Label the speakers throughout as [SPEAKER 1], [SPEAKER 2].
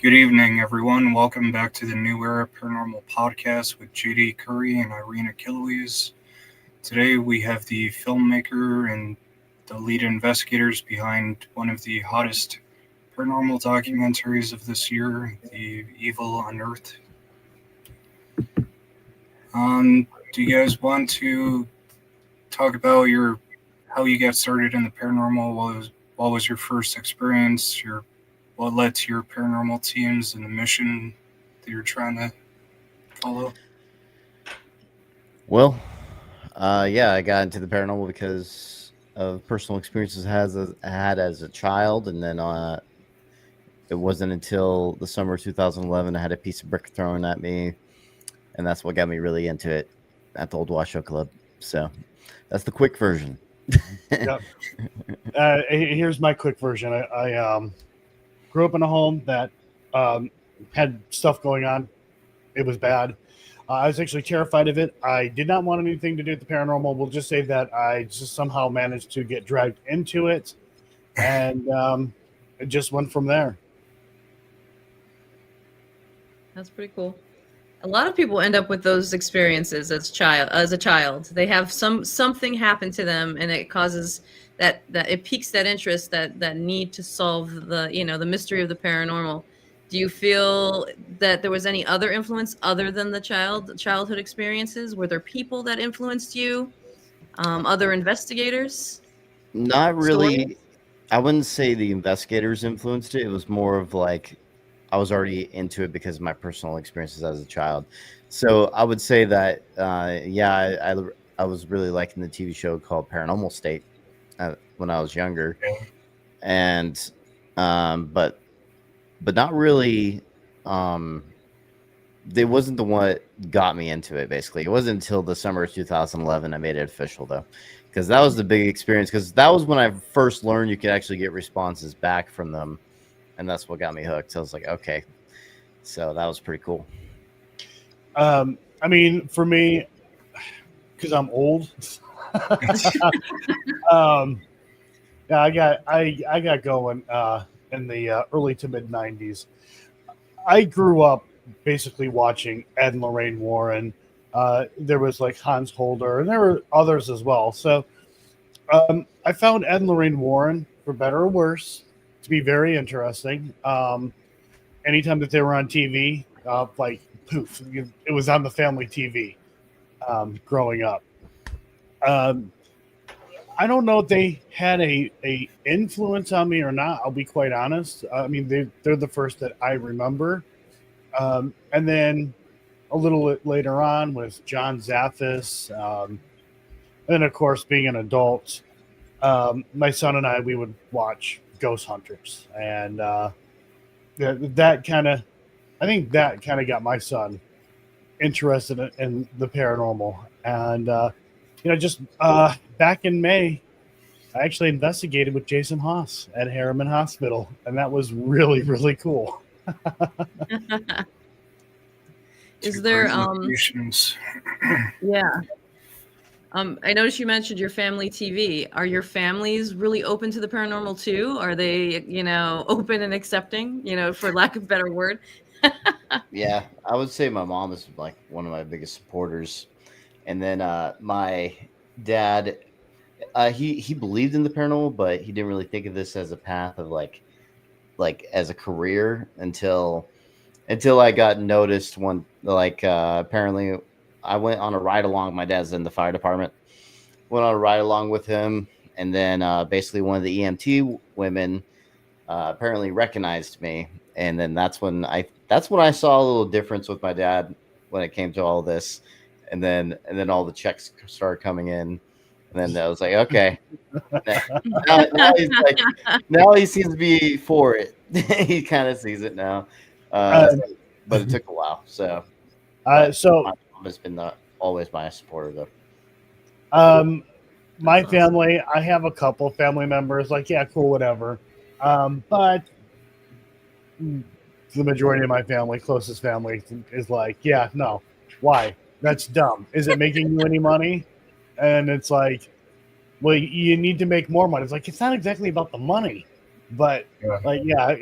[SPEAKER 1] Good evening, everyone. Welcome back to the New Era Paranormal Podcast with JD Curry and Irina Killowies. Today we have the filmmaker and the lead investigators behind one of the hottest paranormal documentaries of this year, The Evil Unearthed. Do you guys want to talk about how you got started in the paranormal? What was your first experience? What led to your paranormal teams and the mission that you're trying to follow?
[SPEAKER 2] Well, yeah, I got into the paranormal because of personal experiences I had as a child, and then it wasn't until the summer of 2011 I had a piece of brick thrown at me, and that's what got me really into it at the Old Washoe Club. So that's the quick version.
[SPEAKER 3] Yep. Here's my quick version. I grew up in a home that had stuff going on. It was bad. I was actually terrified of it. I did not want anything to do with the paranormal. We'll just say that I just somehow managed to get dragged into it, and it just went from there.
[SPEAKER 4] That's pretty cool. A lot of people end up with those experiences as a child. They have something happen to them, and it causes that it piques that interest, that need to solve the mystery of the paranormal. Do you feel that there was any other influence other than the childhood experiences? Were there people that influenced you? Other investigators?
[SPEAKER 2] Not really.
[SPEAKER 4] Stories?
[SPEAKER 2] I wouldn't say the investigators influenced it. It was more of like I was already into it because of my personal experiences as a child. So I would say that, I was really liking the TV show called Paranormal State when I was younger, and but not really. They wasn't the one that got me into it. Basically, it wasn't until the summer of 2011 I made it official, though, because that was the big experience. Because that was when I first learned you could actually get responses back from them, and that's what got me hooked. So I was like, okay, so that was pretty cool.
[SPEAKER 3] I mean, for me, because I'm old. Yeah, I got going in the early to mid '90s. I grew up basically watching Ed and Lorraine Warren. There was like Hans Holder, and there were others as well. So I found Ed and Lorraine Warren, for better or worse, to be very interesting. Anytime that they were on TV, like poof, it was on the family TV growing up. Um, I don't know if they had a influence on me or not. I'll be quite honest. I mean, they're the first that I remember. And then a little bit later on with John Zaffis. And of course, being an adult, my son and we would watch Ghost Hunters. And that kind of, I think that kind of got my son interested in the paranormal. And, just back in May, I actually investigated with Jason Haas at Harriman Hospital, and that was really, really cool.
[SPEAKER 4] Is there
[SPEAKER 1] Congratulations.
[SPEAKER 4] yeah. I noticed you mentioned your family TV. Are your families really open to the paranormal too? Are they, open and accepting, for lack of a better word?
[SPEAKER 2] Yeah, I would say my mom is like one of my biggest supporters, and then my dad, he believed in the paranormal, but he didn't really think of this as a path of like as a career until I got noticed one, like apparently I went on a ride along. My dad's in the fire department. Went on a ride along with him, and then basically one of the EMT women apparently recognized me, and then that's when I saw a little difference with my dad when it came to all this, and then all the checks started coming in, and then I was like, okay, now he seems to be for it. He kind of sees it now, but it took a while. So,
[SPEAKER 3] So
[SPEAKER 2] my mom has been always my supporter, though.
[SPEAKER 3] my family, I have a couple family members like, yeah, cool, whatever. But the majority of my family, closest family, is like, yeah, no, why? That's dumb. Is it making you any money? And it's like, well, you need to make more money. It's like, it's not exactly about the money, but
[SPEAKER 1] Yeah.
[SPEAKER 3] like, yeah,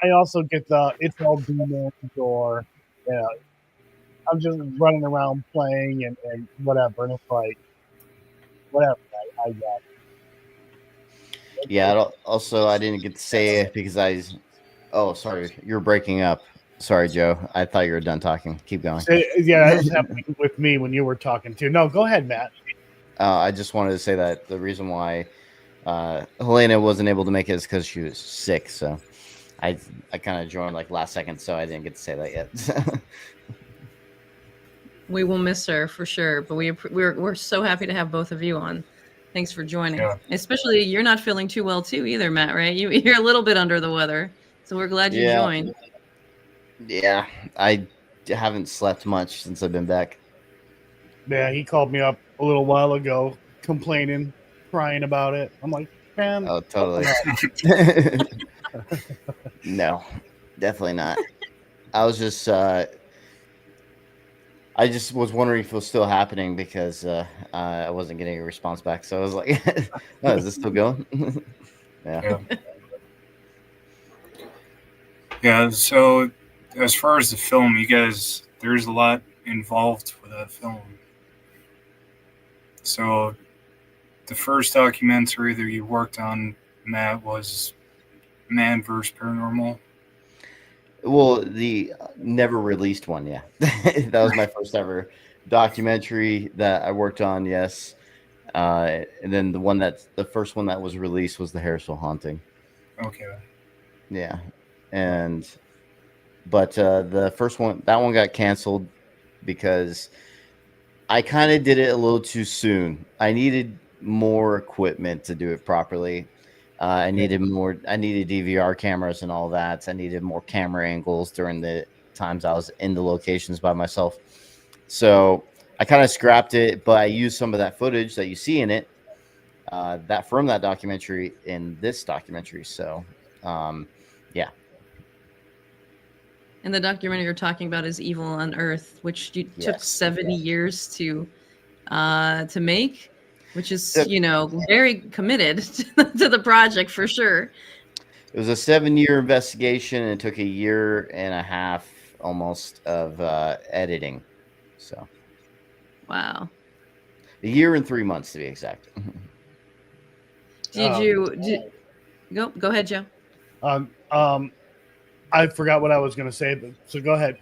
[SPEAKER 3] I also get the it's all demons or I'm just running around playing and whatever, and it's like whatever. I got
[SPEAKER 2] Yeah. Also, I didn't get to say it because Oh, sorry, you're breaking up. Sorry, Joe. I thought you were done talking. Keep going.
[SPEAKER 3] Yeah, that was happening with me when you were talking too. No, go ahead, Matt.
[SPEAKER 2] I just wanted to say that the reason why Helena wasn't able to make it is because she was sick. So I kind of joined like last second, so I didn't get to say that yet.
[SPEAKER 4] We will miss her for sure, but we're so happy to have both of you on. Thanks for joining.
[SPEAKER 1] Yeah.
[SPEAKER 4] Especially you're not feeling too well too either, Matt, right? You're a little bit under the weather. So we're glad you
[SPEAKER 2] Yeah.
[SPEAKER 4] joined.
[SPEAKER 2] Yeah, I haven't slept much since I've been back.
[SPEAKER 3] Yeah, he called me up a little while ago, complaining, crying about it. I'm like, man,
[SPEAKER 2] Oh, totally. No, definitely not. I was just I just was wondering if it was still happening because I wasn't getting a response back. So I was like, oh, is this still going? Yeah.
[SPEAKER 1] Yeah, so as far as the film, you guys, there's a lot involved with that film. So the first documentary that you worked on, Matt, was Man vs. Paranormal.
[SPEAKER 2] Well, the never released one, yeah. That was my first ever documentary that I worked on, yes. And then the first one that was released was the Harrisville Haunting.
[SPEAKER 1] Okay.
[SPEAKER 2] Yeah. But the first one, that one got canceled because I kind of did it a little too soon. I needed more equipment to do it properly. I needed DVR cameras and all that. I needed more camera angles during the times I was in the locations by myself. So I kind of scrapped it, but I used some of that footage that you see in it, that from that documentary in this documentary. So, yeah.
[SPEAKER 4] And the documentary you're talking about is Evil Unearthed, which took
[SPEAKER 2] Yes.
[SPEAKER 4] 70 years to make, which is
[SPEAKER 2] Yep.
[SPEAKER 4] very committed to the project for sure.
[SPEAKER 2] It was a 7-year investigation, and it took a year and a half almost of editing. So,
[SPEAKER 4] Wow.
[SPEAKER 2] a year and 3 months to be exact.
[SPEAKER 4] Go ahead, Joe?
[SPEAKER 3] I forgot what I was going to say, but so go ahead.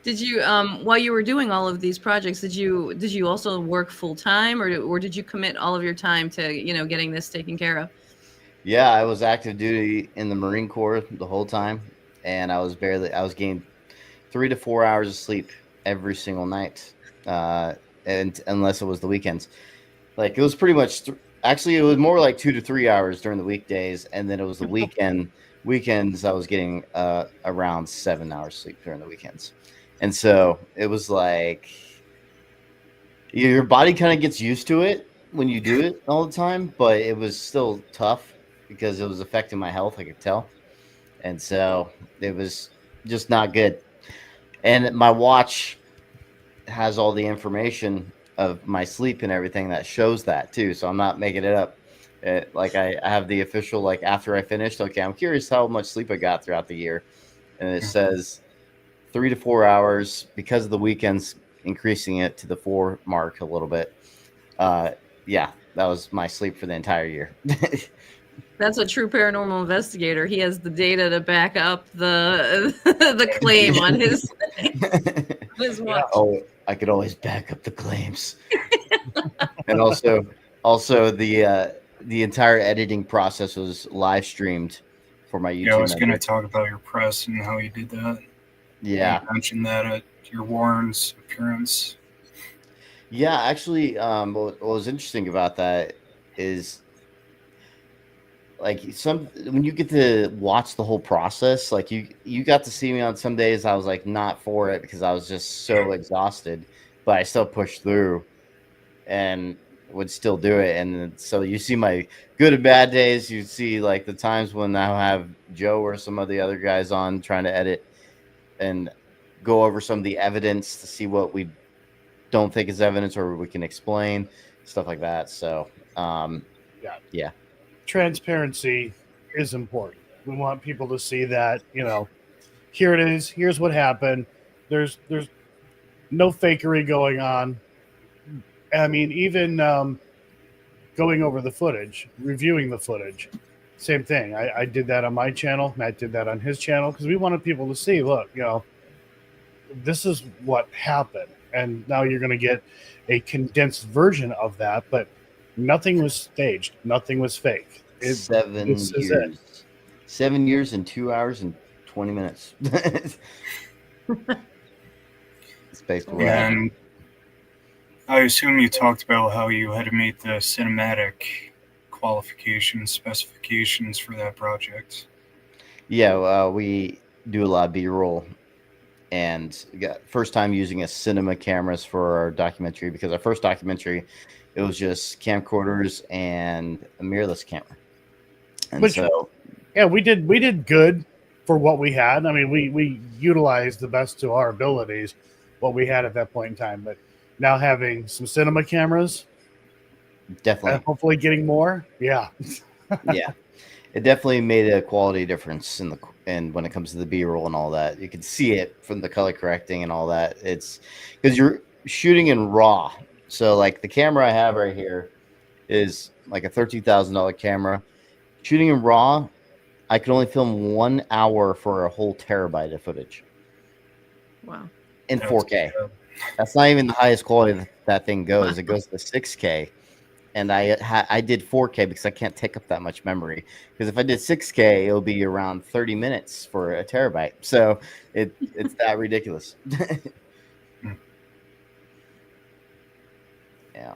[SPEAKER 4] Did you while you were doing all of these projects, did you also work full time, or did you commit all of your time to getting this taken care of?
[SPEAKER 2] Yeah, I was active duty in the Marine Corps the whole time, and I was getting 3 to 4 hours of sleep every single night, and unless it was the weekends. Like it was pretty much actually it was more like 2 to 3 hours during the weekdays, and then it was the weekends I was getting around 7 hours sleep during the weekends. And so it was like your body kind of gets used to it when you do it all the time, but it was still tough because it was affecting my health, I could tell. And so it was just not good. And my watch has all the information of my sleep and everything that shows that too. So I'm not making it up. I have the official, like after I finished, okay, I'm curious how much sleep I got throughout the year. And it says 3 to 4 hours because of the weekends, increasing it to the 4 mark a little bit. Yeah, that was my sleep for the entire year.
[SPEAKER 4] That's a true paranormal investigator. He has the data to back up the the claim on his watch.
[SPEAKER 2] Oh, I could always back up the claims. And also the entire editing process was live streamed for my YouTube.
[SPEAKER 1] Yeah, I was going to talk about your press and how you did that.
[SPEAKER 2] Yeah,
[SPEAKER 1] you mentioned that at your Warren's appearance.
[SPEAKER 2] Yeah, actually, what was interesting about that is like when you get to watch the whole process, like you got to see me on some days I was like not for it because I was just so exhausted, but I still pushed through and would still do it. And so you see my good and bad days. You see like the times when I'll have Joe or some of the other guys on trying to edit and go over some of the evidence to see what we don't think is evidence or we can explain, stuff like that. So, yeah.
[SPEAKER 3] Transparency is important. We want people to see that, here it is. Here's what happened. There's no fakery going on. I mean, even going over the footage, reviewing the footage, same thing. I did that on my channel. Matt did that on his channel because we wanted people to see. Look, this is what happened, and now you're going to get a condensed version of that. But nothing was staged. Nothing was fake. This is it.
[SPEAKER 2] 7 years and 2 hours and 20 minutes. It's basically what happened.
[SPEAKER 1] And I assume you talked about how you had to meet the cinematic qualifications, specifications for that project.
[SPEAKER 2] Yeah, we do a lot of B-roll, and got first time using a cinema cameras for our documentary, because our first documentary, it was just camcorders and a mirrorless camera. And
[SPEAKER 3] Which-
[SPEAKER 2] so
[SPEAKER 3] Yeah, we did good for what we had. I mean, we utilized the best to our abilities what we had at that point in time. But now having some cinema cameras
[SPEAKER 2] definitely,
[SPEAKER 3] and hopefully getting more, yeah.
[SPEAKER 2] yeah, it definitely made a quality difference and when it comes to the B-roll and all that. You can see it from the color correcting and all that. It's because you're shooting in RAW. So like the camera I have right here is like a $13,000 camera. Shooting in RAW, I could only film 1 hour for a whole terabyte of footage
[SPEAKER 4] Wow.
[SPEAKER 2] in
[SPEAKER 1] That's
[SPEAKER 2] 4K.
[SPEAKER 1] good.
[SPEAKER 2] That's not even the highest quality that thing goes. It goes to 6K, and I did 4K because I can't take up that much memory. Because if I did 6K, it'll be around 30 minutes for a terabyte. So it's that ridiculous. Yeah.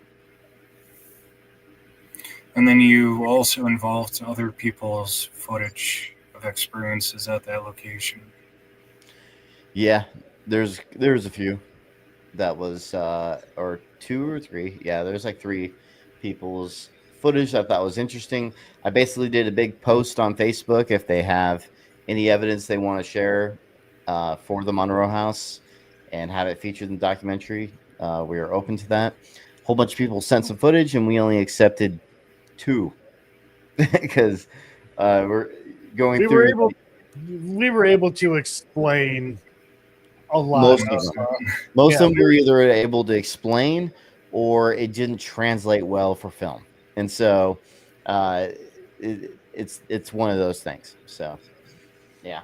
[SPEAKER 1] And then you also involved other people's footage of experiences at that location.
[SPEAKER 2] Yeah, there's a few. That was or 2 or 3. Yeah, there's like 3 people's footage I thought was interesting. I basically did a big post on Facebook if they have any evidence they want to share for the Monroe House and have it featured in the documentary. We are open to that. A whole bunch of people sent some footage, and we only accepted 2 because we're going
[SPEAKER 3] We
[SPEAKER 2] through.
[SPEAKER 3] were able to explain a lot.
[SPEAKER 2] Most of them. Most of them were either able to explain or it didn't translate well for film, and so it's one of those things. So, yeah.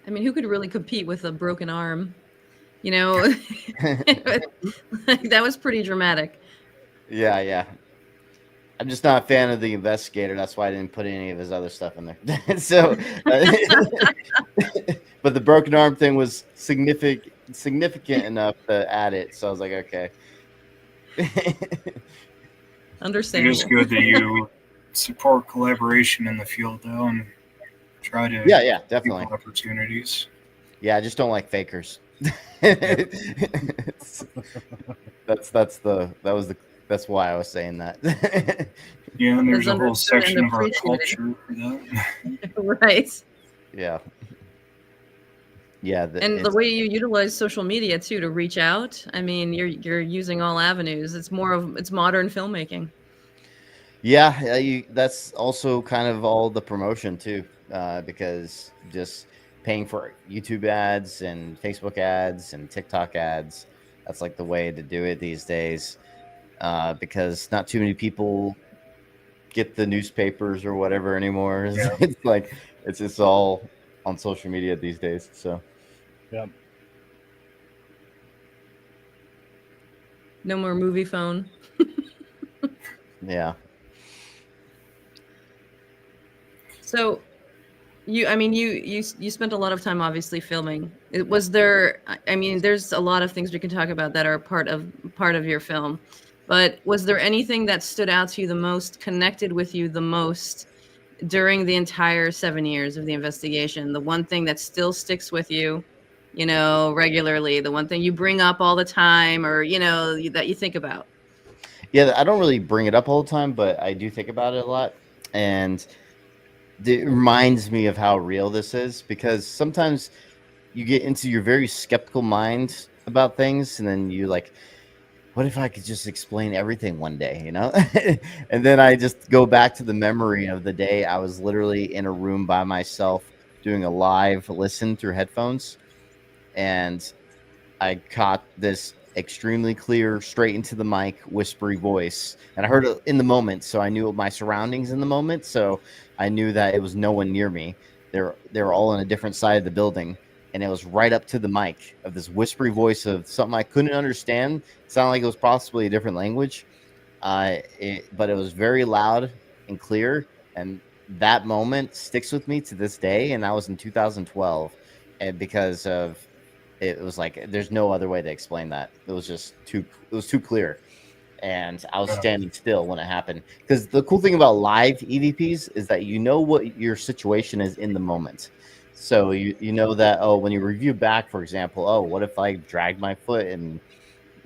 [SPEAKER 4] I mean, who could really compete with a broken arm? That was pretty dramatic.
[SPEAKER 2] Yeah. I'm just not a fan of the investigator. That's why I didn't put any of his other stuff in there. So, but the broken arm thing was significant enough to add it. So I was like, okay.
[SPEAKER 1] It
[SPEAKER 4] Understandable.
[SPEAKER 1] is good that you support collaboration in the field, though, and try to
[SPEAKER 2] Yeah, definitely.
[SPEAKER 1] equal opportunities.
[SPEAKER 2] Yeah, I just don't like fakers. That's why I was saying that.
[SPEAKER 1] Yeah, and there's
[SPEAKER 4] That's
[SPEAKER 1] a whole
[SPEAKER 4] understood and
[SPEAKER 1] section of our
[SPEAKER 4] appreciated.
[SPEAKER 1] culture for that.
[SPEAKER 4] Right.
[SPEAKER 2] Yeah.
[SPEAKER 4] And the way you utilize social media too to reach out, I mean, you're using all avenues. It's modern filmmaking.
[SPEAKER 2] Yeah, that's also kind of all the promotion too, because just paying for YouTube ads and Facebook ads and TikTok ads, that's like the way to do it these days, because not too many people get the newspapers or whatever anymore.
[SPEAKER 1] Yeah.
[SPEAKER 2] It's like it's just all on social media these days. So
[SPEAKER 3] Yeah.
[SPEAKER 4] No more movie phone.
[SPEAKER 2] yeah.
[SPEAKER 4] So, you spent a lot of time obviously filming. Was there? I mean, there's a lot of things we can talk about that are part of your film, but was there anything that stood out to you the most, connected with you the most during the entire 7 years of the investigation? The one thing that still sticks with you, regularly. The one thing you bring up all the time, or that you think about.
[SPEAKER 2] Yeah, I don't really bring it up all the time, but I do think about it a lot, and it reminds me of how real this is, because sometimes you get into your very skeptical mind about things, and then you like, what if I could just explain everything one day, you know? And then I just go back to the memory of the day I was literally in a room by myself doing a live listen through headphones, and I caught this extremely clear, straight into the mic, whispery voice. And I heard it in the moment, so I knew my surroundings in the moment. So I knew that it was no one near me. They were all on a different side of the building. And it was right up to the mic of this whispery voice of something I couldn't understand. It sounded like it was possibly a different language. But it was very loud and clear. And that moment sticks with me to this day. And that was in 2012. And because of it was like there's no other way to explain that. It was just too clear. And I was standing still when it happened. Because the cool thing about live EVPs is that you know what your situation is in the moment. So you know that, oh, when you review back, for example, oh, what if I dragged my foot and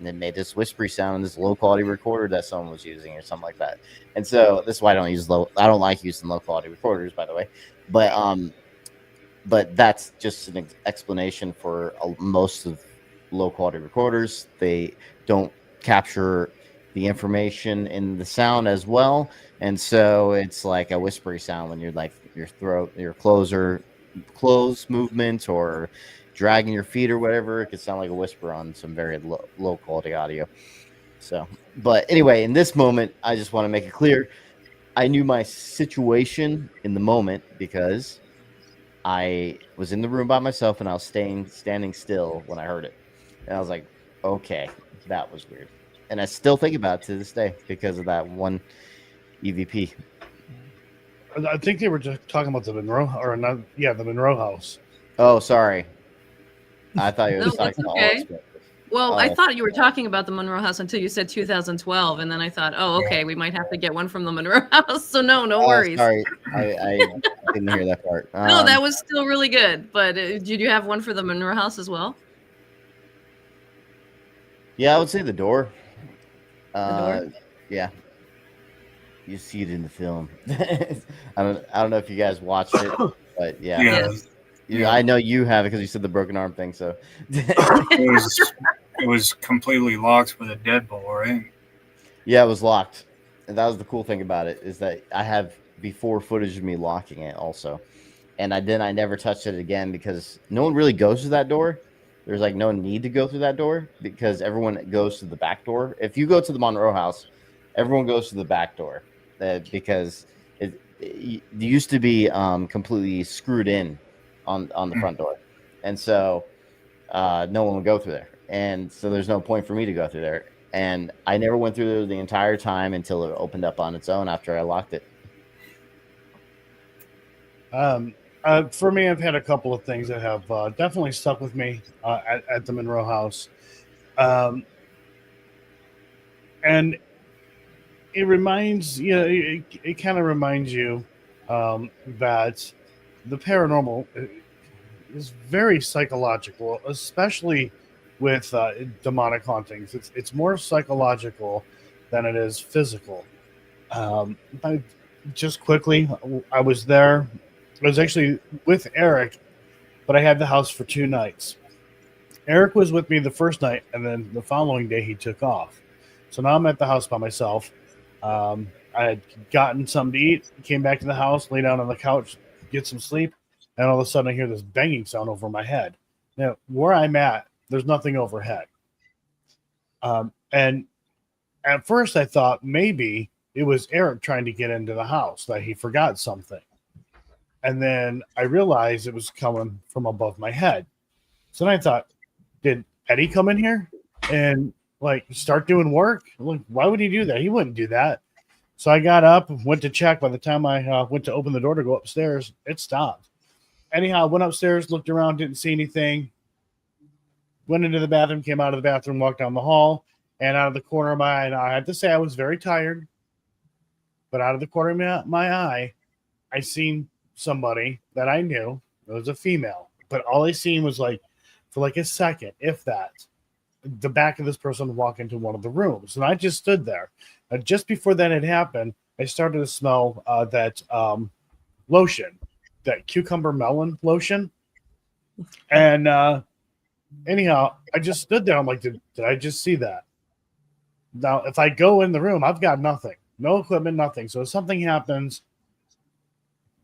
[SPEAKER 2] it made this whispery sound in this low quality recorder that someone was using or something like that. And so this is why I don't like using low quality recorders, by the way. But that's just an explanation for most of low quality recorders. They don't capture the information in the sound as well, and so it's like a whispery sound when you're like your throat, your close movement, or dragging your feet or whatever. It could sound like a whisper on some very low quality audio. So, but anyway, in this moment, I just want to make it clear. I knew my situation in the moment because I was in the room by myself and I was standing still when I heard it. And I was like, okay, that was weird. And I still think about it to this day because of that one EVP.
[SPEAKER 3] I think they were just talking about the Monroe, or not? Yeah, the Monroe House.
[SPEAKER 2] Oh, sorry. I thought you were
[SPEAKER 4] No,
[SPEAKER 2] talking
[SPEAKER 4] that's
[SPEAKER 2] about
[SPEAKER 4] okay.
[SPEAKER 2] all expenses.
[SPEAKER 4] Well, I thought you were talking about the Monroe House until you said 2012, and then I thought, oh, okay, we might have to get one from the Monroe House. So no worries.
[SPEAKER 2] Sorry, I didn't hear that part.
[SPEAKER 4] No, that was still really good. But did you have one for the Monroe House as well?
[SPEAKER 2] Yeah, I would say the door.
[SPEAKER 4] Door?
[SPEAKER 2] Yeah, you see it in the film. I don't know if you guys watched it, but yeah.
[SPEAKER 4] Yes.
[SPEAKER 2] I know you have it because you said the broken arm thing. So
[SPEAKER 1] It was completely locked with a deadbolt, right?
[SPEAKER 2] yeah, it was locked, and that was the cool thing about it is that I have before footage of me locking it also, and I never touched it again because no one really goes through that door. There's like no need to go through that door because everyone goes to the back door. If you go to the Monroe House, everyone goes to the back door because it used to be completely screwed in on the front door, and so no one would go through there, and so there's no point for me to go through there. And I never went through there the entire time until it opened up on its own after I locked it.
[SPEAKER 3] For me, I've had a couple of things that have definitely stuck with me at the Monroe House, and it reminds it kind of reminds you that the paranormal is very psychological, especially with demonic hauntings. It's more psychological than it is physical. Just quickly, I was there. I was actually with Eric, but I had the house for 2 nights. Eric was with me the first night, and then the following day he took off. So now I'm at the house by myself. I had gotten something to eat, came back to the house, lay down on the couch, get some sleep, and all of a sudden I hear this banging sound over my head. Now, where I'm at, there's nothing overhead. And at first I thought maybe it was Eric trying to get into the house, that he forgot something. And then I realized it was coming from above my head. So then I thought, did Eddie come in here and like start doing work? Like, why would he do that? He wouldn't do that. So I got up and went to check. By the time I went to open the door to go upstairs, it stopped. Anyhow, I went upstairs, looked around, didn't see anything. Went into the bathroom, came out of the bathroom, walked down the hall, and out of the corner of my eye, and I had to say I was very tired, but out of the corner of my eye, I seen somebody that I knew. It was a female, but all I seen was like, for like a second, if that, the back of this person walk into one of the rooms, and I just stood there. Just before that had happened, I started to smell that lotion, that cucumber melon lotion, and anyhow, I just stood there. I'm like, did I just see that? Now, if I go in the room, I've got nothing, no equipment, nothing. So if something happens,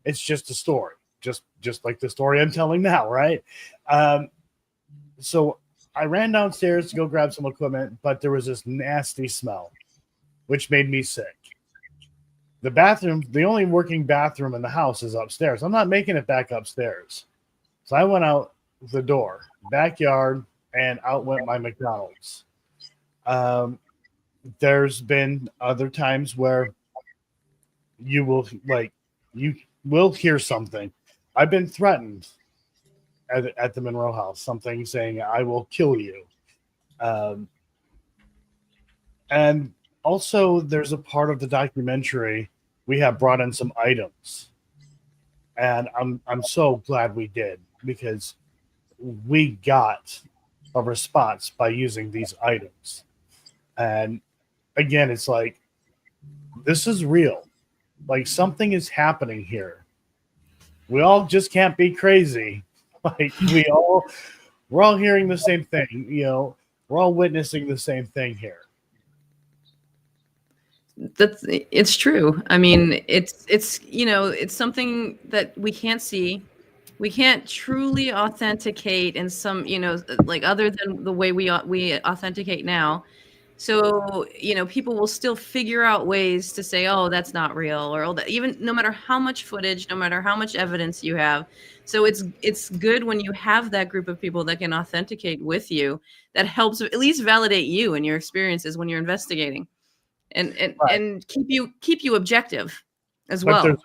[SPEAKER 3] it's just a story, just like the story I'm telling now, right? So I ran downstairs to go grab some equipment, but there was this nasty smell, which made me sick. The bathroom, the only working bathroom in the house, is upstairs. I'm not making it back upstairs. So I went out the door, backyard, and out went my McDonald's. There's been other times where you will hear something. I've been threatened at the Monroe house, something saying, I will kill you. And also, there's a part of the documentary we have brought in some items. And I'm so glad we did, because we got a response by using these items. And again, it's like, this is real. Like, something is happening here. We all just can't be crazy. Like, we're all hearing the same thing. You know, we're all witnessing the same thing here.
[SPEAKER 4] It's true. I mean, it's you know, it's something that we can't see. We can't truly authenticate in some, you know, like other than the way we authenticate now. So, you know, people will still figure out ways to say, "Oh, that's not real," or "Oh, that," even no matter how much footage, no matter how much evidence you have. So it's good when you have that group of people that can authenticate with you. That helps at least validate you and your experiences when you're investigating, and keep you objective as
[SPEAKER 3] But
[SPEAKER 4] well.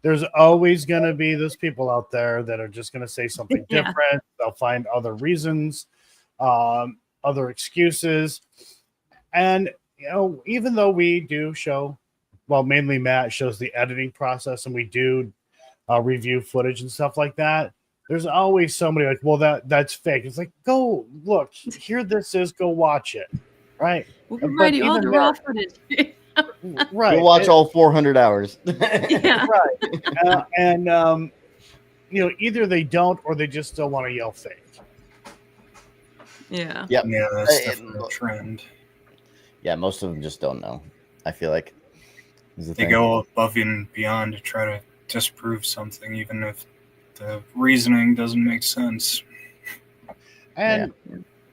[SPEAKER 3] there's always going to be those people out there that are just going to say something
[SPEAKER 4] Yeah.
[SPEAKER 3] different. They'll find other reasons, other excuses. And, you know, even though we do show, well, mainly Matt shows the editing process, and we do review footage and stuff like that, there's always somebody like, well, that's fake. It's like, go look, here this is, go watch it. Right.
[SPEAKER 4] We'll
[SPEAKER 3] But
[SPEAKER 4] provide you all
[SPEAKER 3] even
[SPEAKER 4] the
[SPEAKER 3] there-
[SPEAKER 4] raw footage.
[SPEAKER 3] Right.
[SPEAKER 2] You'll watch all 400 hours.
[SPEAKER 4] Yeah.
[SPEAKER 3] Right. You know, either they don't, or they just still want to yell fake.
[SPEAKER 4] Yeah.
[SPEAKER 2] Yep.
[SPEAKER 1] Yeah, that's definitely a trend.
[SPEAKER 2] Yeah, most of them just don't know. I feel like
[SPEAKER 1] They go above and beyond to try to disprove something, even if the reasoning doesn't make sense.
[SPEAKER 3] And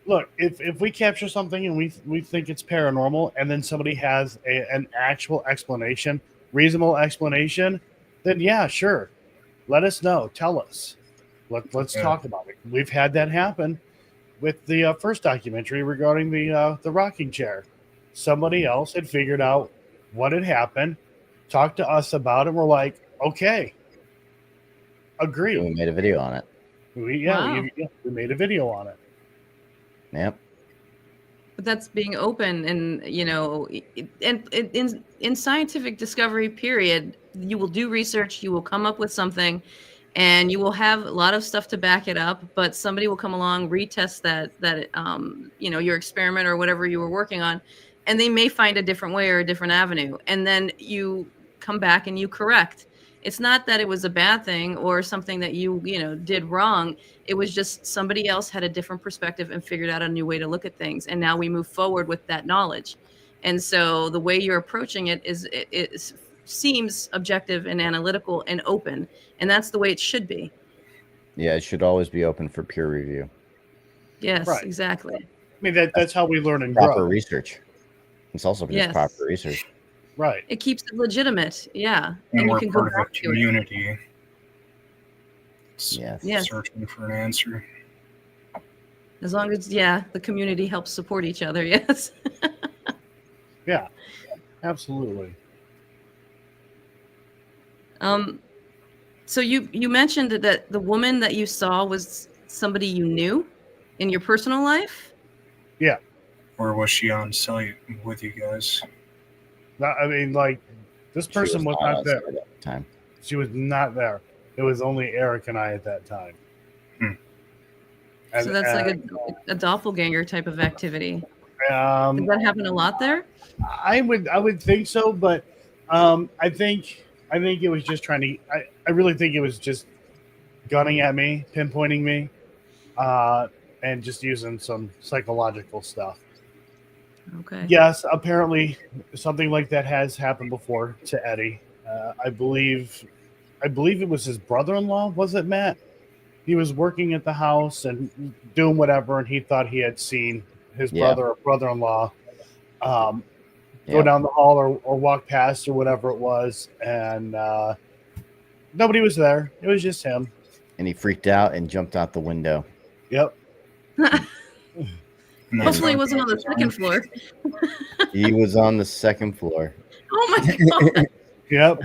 [SPEAKER 3] look, if we capture something and we think it's paranormal, and then somebody has an actual explanation, reasonable explanation, then yeah, sure, let us know. Tell us. Let's talk about it. We've had that happen with the first documentary regarding the rocking chair. Somebody else had figured out what had happened, talked to us about it. We're like, okay, agree.
[SPEAKER 2] we made a video on it.
[SPEAKER 3] We made a video on it.
[SPEAKER 2] Yep.
[SPEAKER 4] But that's being open, and you know, and in scientific discovery period, you will do research, you will come up with something, and you will have a lot of stuff to back it up. But somebody will come along, retest that you know, your experiment or whatever you were working on, and they may find a different way or a different avenue, and then you come back and you correct. It's not that it was a bad thing or something that you know did wrong. It was just somebody else had a different perspective and figured out a new way to look at things, and now we move forward with that knowledge. And so the way you're approaching it it seems objective and analytical and open, and that's the way it should be.
[SPEAKER 2] Yeah, it should always be open for peer review.
[SPEAKER 4] Yes,
[SPEAKER 3] Right.
[SPEAKER 4] exactly.
[SPEAKER 3] I mean, that's how we learn and
[SPEAKER 2] Proper
[SPEAKER 3] grow.
[SPEAKER 2] research. It's also just
[SPEAKER 4] Yes.
[SPEAKER 2] proper research.
[SPEAKER 3] Right.
[SPEAKER 4] It keeps it legitimate. Yeah.
[SPEAKER 1] And
[SPEAKER 4] you
[SPEAKER 1] we're
[SPEAKER 4] can go
[SPEAKER 1] part of
[SPEAKER 4] back
[SPEAKER 1] a
[SPEAKER 4] to it.
[SPEAKER 1] community.
[SPEAKER 2] Yes.
[SPEAKER 4] Yes.
[SPEAKER 1] Searching for an answer.
[SPEAKER 4] As long as the community helps support each other. Yes.
[SPEAKER 3] Yeah. Absolutely.
[SPEAKER 4] So you mentioned that the woman that you saw was somebody you knew in your personal life?
[SPEAKER 3] Yeah.
[SPEAKER 1] Or was she on site with you guys?
[SPEAKER 3] I mean, like, this person was not there.
[SPEAKER 2] At the time.
[SPEAKER 3] She was not there. It was only Eric and I at that time.
[SPEAKER 4] So that's like a doppelganger type of activity.
[SPEAKER 3] like
[SPEAKER 4] Did that happen a lot there?
[SPEAKER 3] I would think so, but I think it was just trying to. I really think it was just gunning at me, pinpointing me, and just using some psychological stuff.
[SPEAKER 4] Okay.
[SPEAKER 3] Yes, apparently something like that has happened before to Eddie. I believe it was his brother-in-law. Was it Matt? He was working at the house and doing whatever, and he thought he had seen his
[SPEAKER 2] Yeah.
[SPEAKER 3] brother or brother-in-law go
[SPEAKER 2] Yep.
[SPEAKER 3] down the hall or walk past or whatever it was, and nobody was there. It was just him.
[SPEAKER 2] And he freaked out and jumped out the window.
[SPEAKER 3] Yep.
[SPEAKER 1] And that's
[SPEAKER 4] Hopefully,
[SPEAKER 1] how
[SPEAKER 4] it wasn't on the second floor.
[SPEAKER 2] He was on the second floor.
[SPEAKER 4] Oh my god!
[SPEAKER 3] Yep.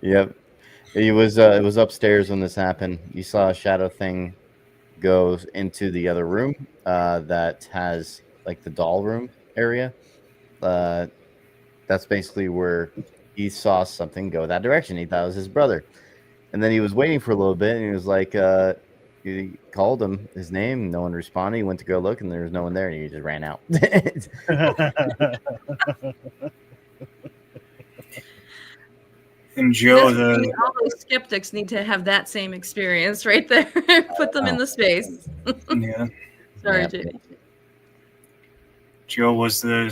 [SPEAKER 2] Yep. He was it was upstairs when this happened. You saw a shadow thing go into the other room that has like the doll room area. That's basically where he saw something go that direction. He thought it was his brother. And then he was waiting for a little bit and he was like he called him his name, no one responded. He went to go look and there was no one there and he just ran out.
[SPEAKER 1] And Joe,
[SPEAKER 4] All those skeptics need to have that same experience right there. Put them in the space.
[SPEAKER 1] yeah,
[SPEAKER 4] Sorry,
[SPEAKER 2] Yeah.
[SPEAKER 4] JD.
[SPEAKER 1] Joe, was the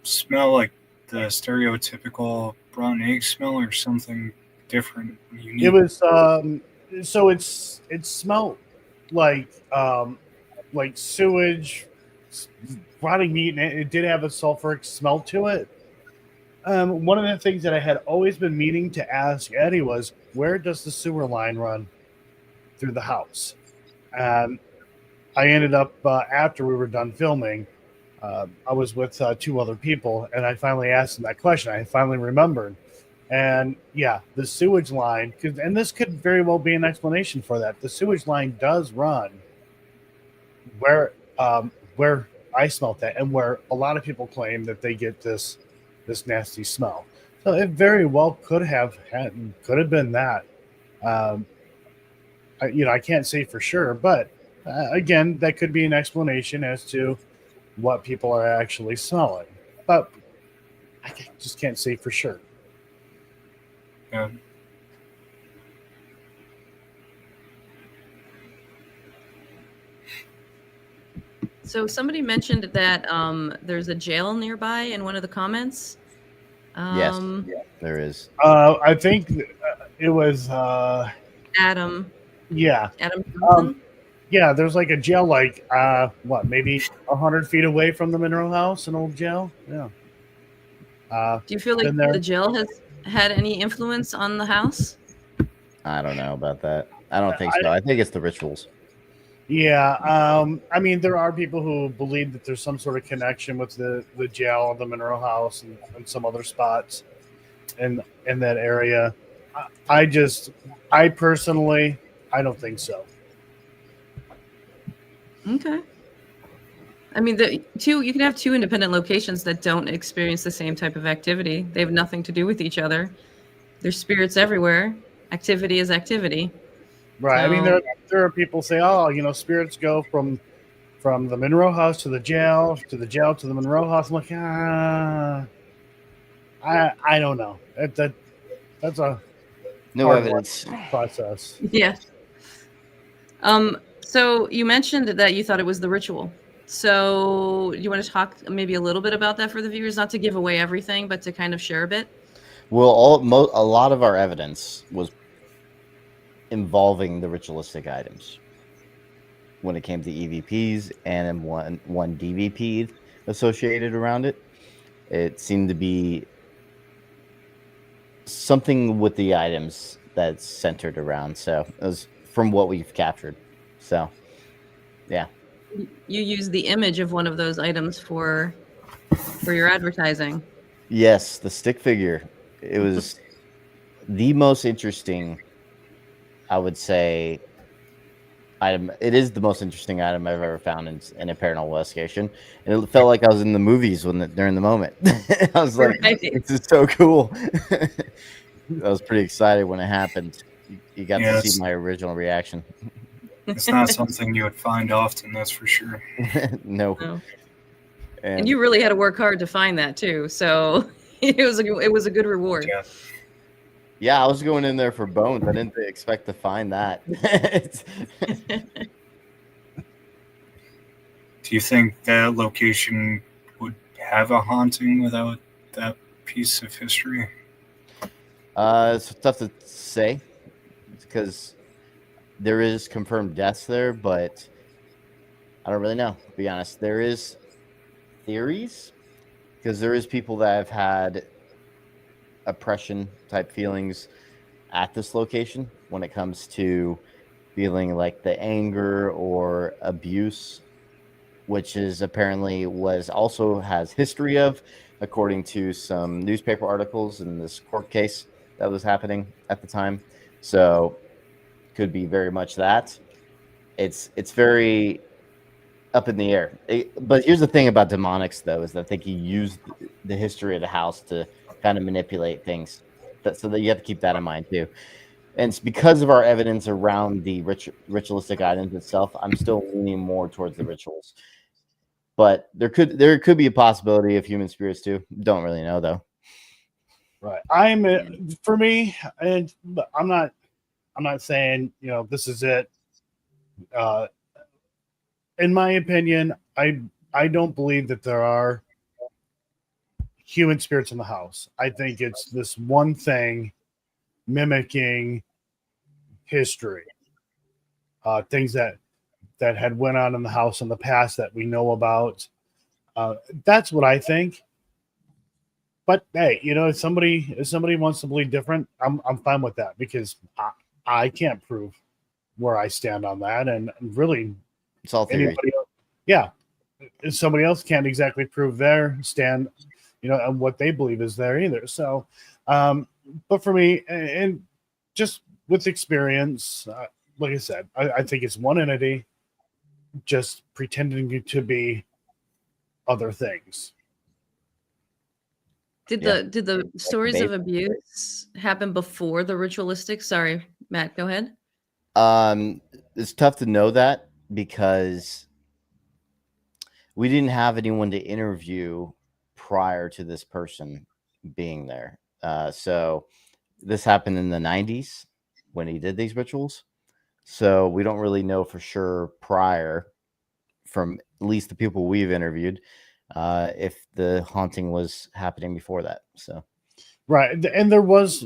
[SPEAKER 1] smell like the stereotypical rotten egg smell or something different, unique?
[SPEAKER 3] It was so it smelled like sewage, rotting meat, and it did have a sulfuric smell to it. One of the things that I had always been meaning to ask Eddie was, where does the sewer line run through the house? And I ended up after we were done filming, I was with two other people, and I finally asked them that question. I finally remembered. And yeah, the sewage line, and this could very well be an explanation for that. The sewage line does run where I smelt that, and where a lot of people claim that they get this nasty smell. So it very well could have been that. I can't say for sure, but again, that could be an explanation as to what people are actually smelling. But I just can't say for sure.
[SPEAKER 1] Yeah.
[SPEAKER 4] So somebody mentioned that there's a jail nearby in one of the comments.
[SPEAKER 2] Yes, there is.
[SPEAKER 3] I think it was
[SPEAKER 4] Adam
[SPEAKER 3] yeah.
[SPEAKER 4] Johnson.
[SPEAKER 3] Yeah, there's like a jail, like maybe 100 feet away from the Mineral House, an old jail. Yeah.
[SPEAKER 4] Do you feel like
[SPEAKER 3] been there.
[SPEAKER 4] the jail has had any influence on the house?
[SPEAKER 2] I don't know about that. I don't think so. I think it's the rituals.
[SPEAKER 3] Yeah. I mean, there are people who believe that there's some sort of connection with the jail, the Mineral House, and some other spots in that area. I personally, I don't think so.
[SPEAKER 4] Okay. I mean, you can have two independent locations that don't experience the same type of activity. They have nothing to do with each other. There's spirits everywhere. Activity is activity.
[SPEAKER 3] Right. I mean,
[SPEAKER 4] So-
[SPEAKER 3] there are people say, oh, spirits go from the Monroe House to the jail to the Monroe House. I'm like, I don't know. That's a
[SPEAKER 2] No
[SPEAKER 3] hard
[SPEAKER 2] evidence.
[SPEAKER 3] process.
[SPEAKER 4] Yeah. So you mentioned that you thought it was the ritual. So you want to talk maybe a little bit about that for the viewers, not to give away everything, but to kind of share a bit?
[SPEAKER 2] Well, a lot of our evidence was involving the ritualistic items when it came to EVPs and one DVP associated around it. It seemed to be something with the items that's centered around. So it was from what we've captured. So, yeah.
[SPEAKER 4] You use the image of one of those items for your advertising.
[SPEAKER 2] Yes, the stick figure. It was the most interesting, I would say, item. It is the most interesting item I've ever found in a paranormal investigation, and it felt like I was in the movies during the moment. I was like,
[SPEAKER 4] Right.
[SPEAKER 2] "This is so cool!" I was pretty excited when it happened. You got to
[SPEAKER 1] Yes.
[SPEAKER 2] see my original reaction.
[SPEAKER 1] It's not something you would find often, that's for sure.
[SPEAKER 2] No,
[SPEAKER 4] No. And you really had to work hard to find that too. So it was a good reward.
[SPEAKER 1] Yeah.
[SPEAKER 2] yeah, I was going in there for bones. I didn't expect to find that.
[SPEAKER 1] Do you think that location would have a haunting without that piece of history?
[SPEAKER 2] It's tough to say because there is confirmed deaths there, but I don't really know. To be honest, there is theories because there is people that have had oppression type feelings at this location when it comes to feeling like the anger or abuse, which is apparently was also has history of, according to some newspaper articles in this court case that was happening at the time. So could be very much that. It's very up in the air. But here's the thing about demonics, though, is that I think he used the history of the house to kind of manipulate things. So that you have to keep that in mind too. And it's because of our evidence around the ritualistic items itself. I'm still leaning more towards the rituals, but there could be a possibility of human spirits too. Don't really know though.
[SPEAKER 3] Right. For me, and I'm not saying this is it. Uh, in my opinion, I don't believe that there are human spirits in the house. I think it's this one thing mimicking history, things that had went on in the house in the past that we know about. That's what I think. But hey, if somebody wants to believe different, I'm fine with that because I can't prove where I stand on that, and really
[SPEAKER 2] It's all theory.
[SPEAKER 3] anybody else, yeah, if somebody else can't exactly prove their stand, and what they believe is there either. So, but for me, and just with experience, like I said, I think it's one entity just pretending to be other things.
[SPEAKER 4] Did
[SPEAKER 2] Yeah.
[SPEAKER 4] the stories of abuse happen before the ritualistic? Sorry, Matt, go ahead.
[SPEAKER 2] It's tough to know that because we didn't have anyone to interview prior to this person being there. So this happened in the 90s when he did these rituals. So we don't really know for sure prior from at least the people we've interviewed if the haunting was happening before that. So
[SPEAKER 3] Right. And there was,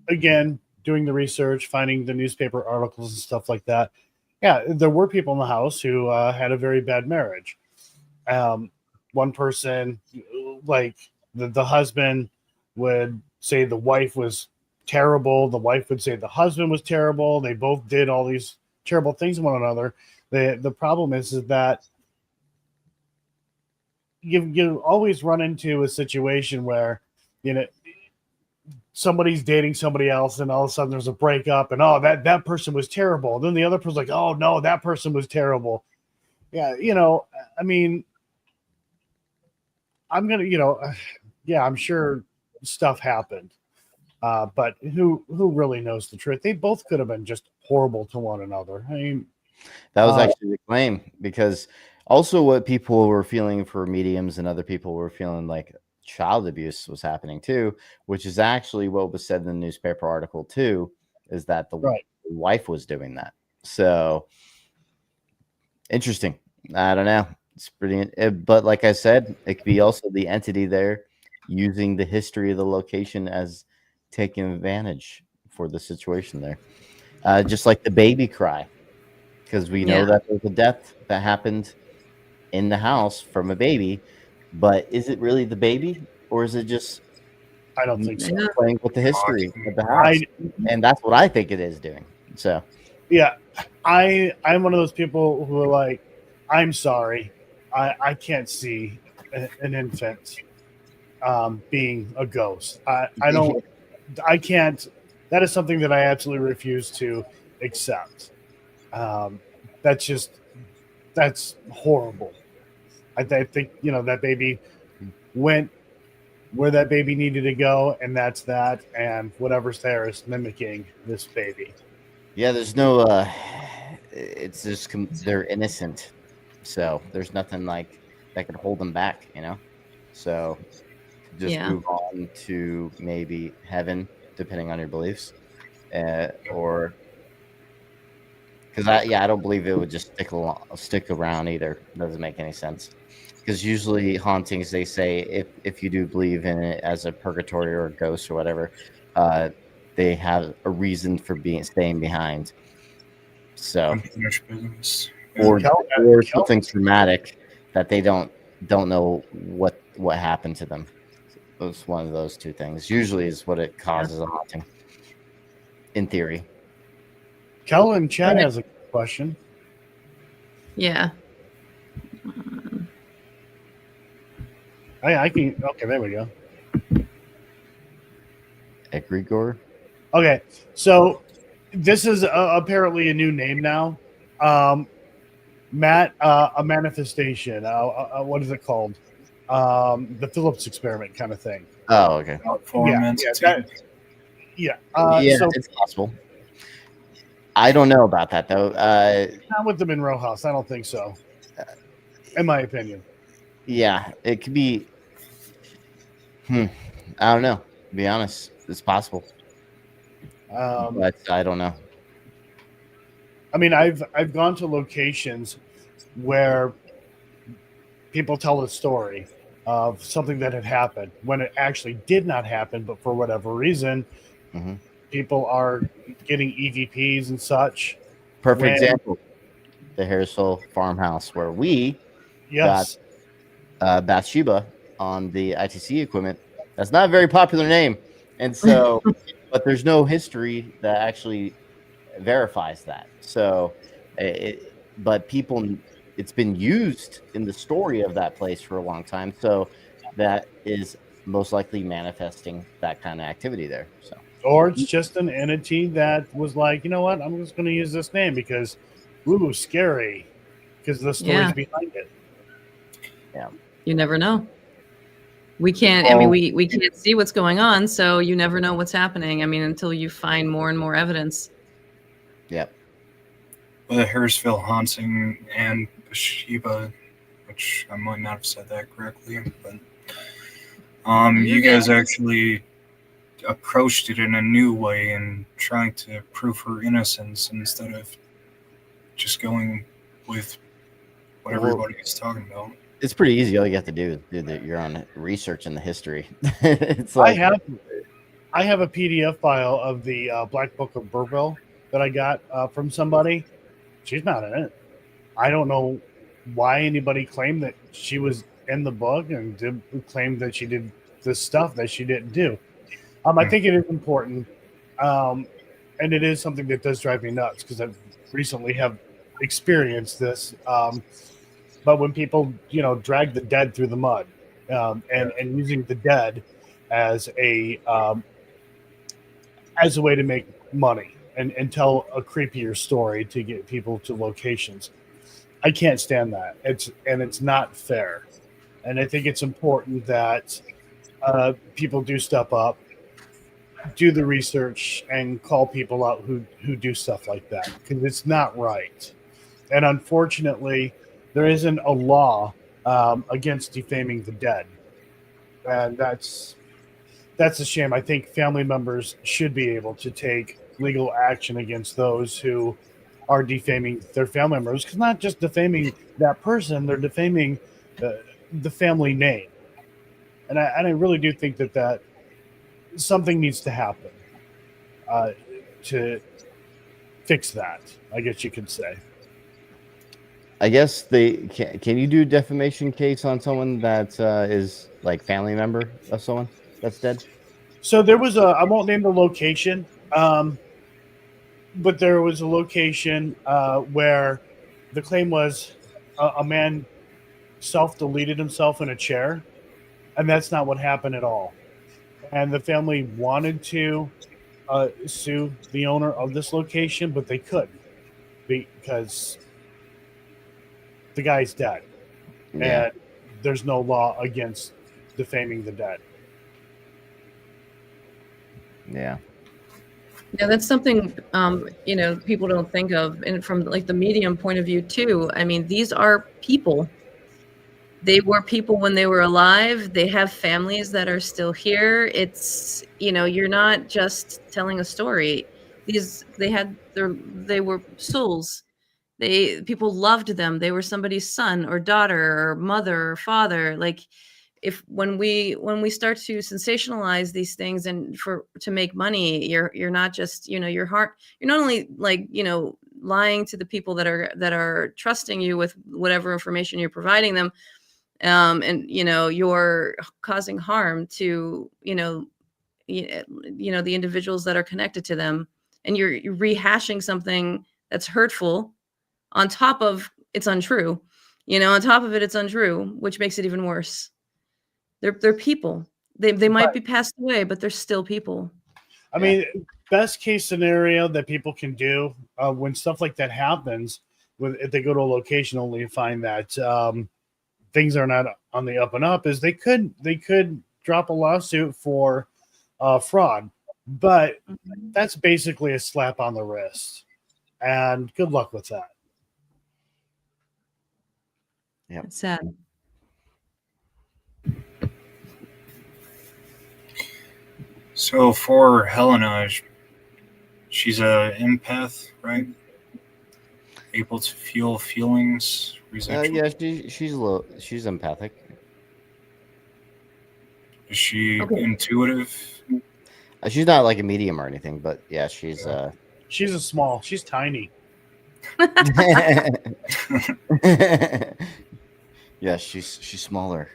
[SPEAKER 3] again, doing the research, finding the newspaper articles and stuff like that. Yeah, there were people in the house who had a very bad marriage. One person, like the husband, would say the wife was terrible. The wife would say the husband was terrible. They both did all these terrible things to one another. The problem is that you always run into a situation where you know somebody's dating somebody else and all of a sudden there's a breakup and that person was terrible. Then the other person's like, oh no, that person was terrible. Yeah, I mean, I'm gonna, yeah, I'm sure stuff happened. But who really knows the truth? They both could have been just horrible to one another. I mean,
[SPEAKER 2] that was actually the claim because also what people were feeling for mediums and other people were feeling like child abuse was happening too, which is actually what was said in the newspaper article too, is that the
[SPEAKER 3] right.
[SPEAKER 2] wife was doing that. So interesting. I don't know. It's pretty, but like I said, it could be also the entity there using the history of the location as taking advantage for the situation there. Just like the baby cry, because we know
[SPEAKER 4] Yeah.
[SPEAKER 2] that there's a death that happened in the house from a baby, but is it really the baby or is it just
[SPEAKER 3] I don't think so.
[SPEAKER 4] Yeah.
[SPEAKER 2] playing with the history of the house? And that's what I think it is doing. So
[SPEAKER 3] Yeah, I'm one of those people who are like, I'm sorry, I can't see an infant being a ghost. I can't. That is something that I absolutely refuse to accept. Um, that's horrible. I think that baby went where that baby needed to go, and that's that. And whatever's there is mimicking this baby.
[SPEAKER 2] yeah, there's no it's just they're innocent. So there's nothing like that could hold them back, So just
[SPEAKER 4] Yeah.
[SPEAKER 2] move on to maybe heaven, depending on your beliefs, or Because I don't believe it would just stick around either. It doesn't make any sense. Because usually hauntings, they say if you do believe in it as a purgatory or a ghost or whatever, they have a reason for staying behind. So
[SPEAKER 1] Unfinished business.
[SPEAKER 2] or
[SPEAKER 3] Kel-
[SPEAKER 2] or
[SPEAKER 3] Kel-
[SPEAKER 2] something traumatic that they don't know what happened to them. It's one of those two things. Usually is what it causes a haunting. In theory.
[SPEAKER 3] Kellen Chad
[SPEAKER 4] Right.
[SPEAKER 3] has a question.
[SPEAKER 4] Yeah.
[SPEAKER 3] I can. Okay, there we go.
[SPEAKER 2] Egregore?
[SPEAKER 3] Okay, so this is apparently a new name now. Matt, a manifestation. What is it called? The Phillips experiment kind of thing.
[SPEAKER 2] Oh, okay.
[SPEAKER 1] Form
[SPEAKER 3] Yeah,
[SPEAKER 1] entity.
[SPEAKER 3] Yeah.
[SPEAKER 2] Yeah,
[SPEAKER 3] So
[SPEAKER 2] it's possible. I don't know about that though.
[SPEAKER 3] not with the Monroe House. I don't think so. In my opinion.
[SPEAKER 2] Yeah, it could be. I don't know. To be honest, it's possible, but I don't know.
[SPEAKER 3] I mean, I've gone to locations where people tell a story of something that had happened when it actually did not happen, but for whatever reason,
[SPEAKER 2] Mhm.
[SPEAKER 3] people are getting EVPs and such.
[SPEAKER 2] Perfect
[SPEAKER 3] When-
[SPEAKER 2] example: the Harrisville farmhouse where we
[SPEAKER 3] Yes.
[SPEAKER 2] got Bathsheba on the ITC equipment. That's not a very popular name, and so, but there's no history that actually verifies that. So, but people, it's been used in the story of that place for a long time. So that is most likely manifesting that kind of activity there. So,
[SPEAKER 3] Or it's just an entity that was like, you know what, I'm just going to use this name because, ooh, scary, because the stories
[SPEAKER 4] Yeah.
[SPEAKER 3] behind it.
[SPEAKER 4] You never know. We can't. I mean, we can't see what's going on, so you never know what's happening. I mean, until you find more and more evidence.
[SPEAKER 2] yep.
[SPEAKER 1] With the Harrisville haunting and Bathsheba, which I might not have said that correctly, but you guys actually approached it in a new way and trying to prove her innocence instead of just going with what
[SPEAKER 2] Well,
[SPEAKER 1] everybody is talking about.
[SPEAKER 2] It's pretty easy. All you have to do is do your own research in the history. It's like
[SPEAKER 3] I have a PDF file of the Black Book of Burville that I got from somebody. She's not in it. I don't know why anybody claimed that she was in the book and claimed that she did this stuff that she didn't do. I think it is important, and it is something that does drive me nuts because I recently have experienced this. But when people, drag the dead through the mud, and using the dead as a way to make money and tell a creepier story to get people to locations, I can't stand that. It's not fair, and I think it's important that people do step up, do the research, and call people out who do stuff like that because it's not right. And unfortunately, there isn't a law against defaming the dead, and that's a shame. I think family members should be able to take legal action against those who are defaming their family members, because not just defaming that person, they're defaming the family name. And I really do think that something needs to happen to fix that, I guess you could say.
[SPEAKER 2] I guess they can you do defamation case on someone that is like family member of someone that's dead?
[SPEAKER 3] So there was I won't name the location, but there was a location where the claim was a man self-deleted himself in a chair, and that's not what happened at all. And the family wanted to sue the owner of this location, but they couldn't because the guy's dead,
[SPEAKER 2] Yeah.
[SPEAKER 3] and there's no law against defaming the dead.
[SPEAKER 2] Yeah.
[SPEAKER 4] Yeah, that's something people don't think of, and from like the medium point of view too. I mean, these are people. They were people when they were alive. They have families that are still here. It's you're not just telling a story. They were souls People loved them. They were somebody's son or daughter or mother or father. Like, if when we start to sensationalize these things and to make money, you're not just, your heart, you're not only, like, lying to the people that are trusting you with whatever information you're providing them, and you're causing harm to the individuals that are connected to them, and you're rehashing something that's hurtful on top of it's untrue. On top of it, it's untrue, which makes it even worse. They're people. They might be passed away, but they're still people.
[SPEAKER 3] I mean, best case scenario that people can do when stuff like that happens, if they go to a location only to find that things are not on the up and up, is they could drop a lawsuit for fraud, but that's basically a slap on the wrist, and good luck with that.
[SPEAKER 2] Yeah,
[SPEAKER 4] it's sad.
[SPEAKER 1] So for Helena, she's a empath, right? Able to feel feelings.
[SPEAKER 2] yeah, she's empathic.
[SPEAKER 1] Is she intuitive?
[SPEAKER 2] She's not like a medium or anything, but yeah, she's
[SPEAKER 3] she's tiny.
[SPEAKER 2] Yeah, she's smaller.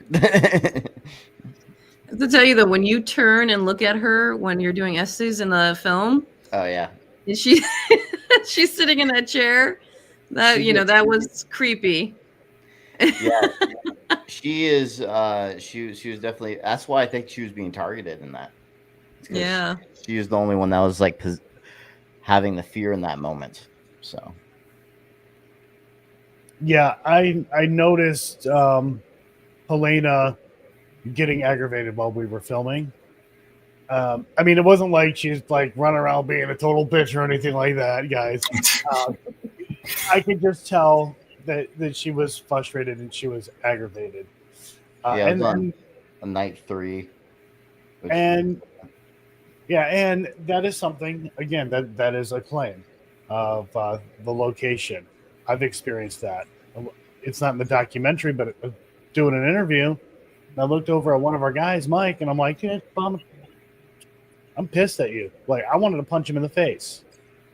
[SPEAKER 4] To tell you though, when you turn and look at her when you're doing essays in the film,
[SPEAKER 2] oh yeah,
[SPEAKER 4] she's sitting in that chair. That was creepy.
[SPEAKER 2] Yeah, she is. She was definitely. That's why I think she was being targeted in that.
[SPEAKER 4] Yeah,
[SPEAKER 2] she was the only one that was like having the fear in that moment. So
[SPEAKER 3] yeah, I noticed Helena getting aggravated while we were filming. I mean, it wasn't like she's like running around being a total bitch or anything like that, guys. I could just tell that she was frustrated and she was aggravated.
[SPEAKER 2] and on night 3.
[SPEAKER 3] And that is something, again, that is a claim of the location. I've experienced that. It's not in the documentary, but doing an interview, I looked over at one of our guys, Mike, and I'm like, I'm pissed at you. Like, I wanted to punch him in the face.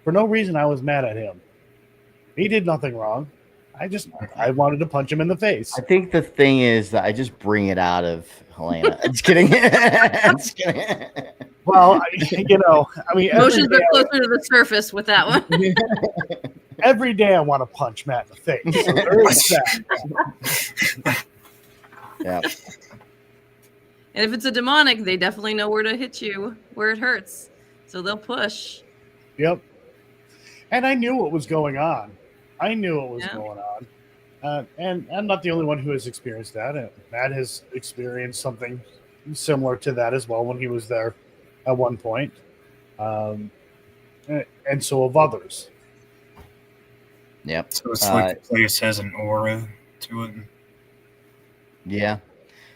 [SPEAKER 3] For no reason, I was mad at him. He did nothing wrong. I wanted to punch him in the face.
[SPEAKER 2] I think the thing is that I just bring it out of Helena. I'm just kidding. I'm just kidding.
[SPEAKER 3] Well, I mean,
[SPEAKER 4] emotions are closer to the surface with that one.
[SPEAKER 3] Every day I want to punch Matt in the face. So there is that.
[SPEAKER 2] Yeah.
[SPEAKER 4] And if it's a demonic, they definitely know where to hit you, where it hurts. So they'll push.
[SPEAKER 3] Yep. And I knew what was going on. Going on. And I'm not the only one who has experienced that. Matt has experienced something similar to that as well when he was there at one point. And so have others.
[SPEAKER 2] Yep.
[SPEAKER 1] So it's like the place has an aura to it.
[SPEAKER 2] Yeah.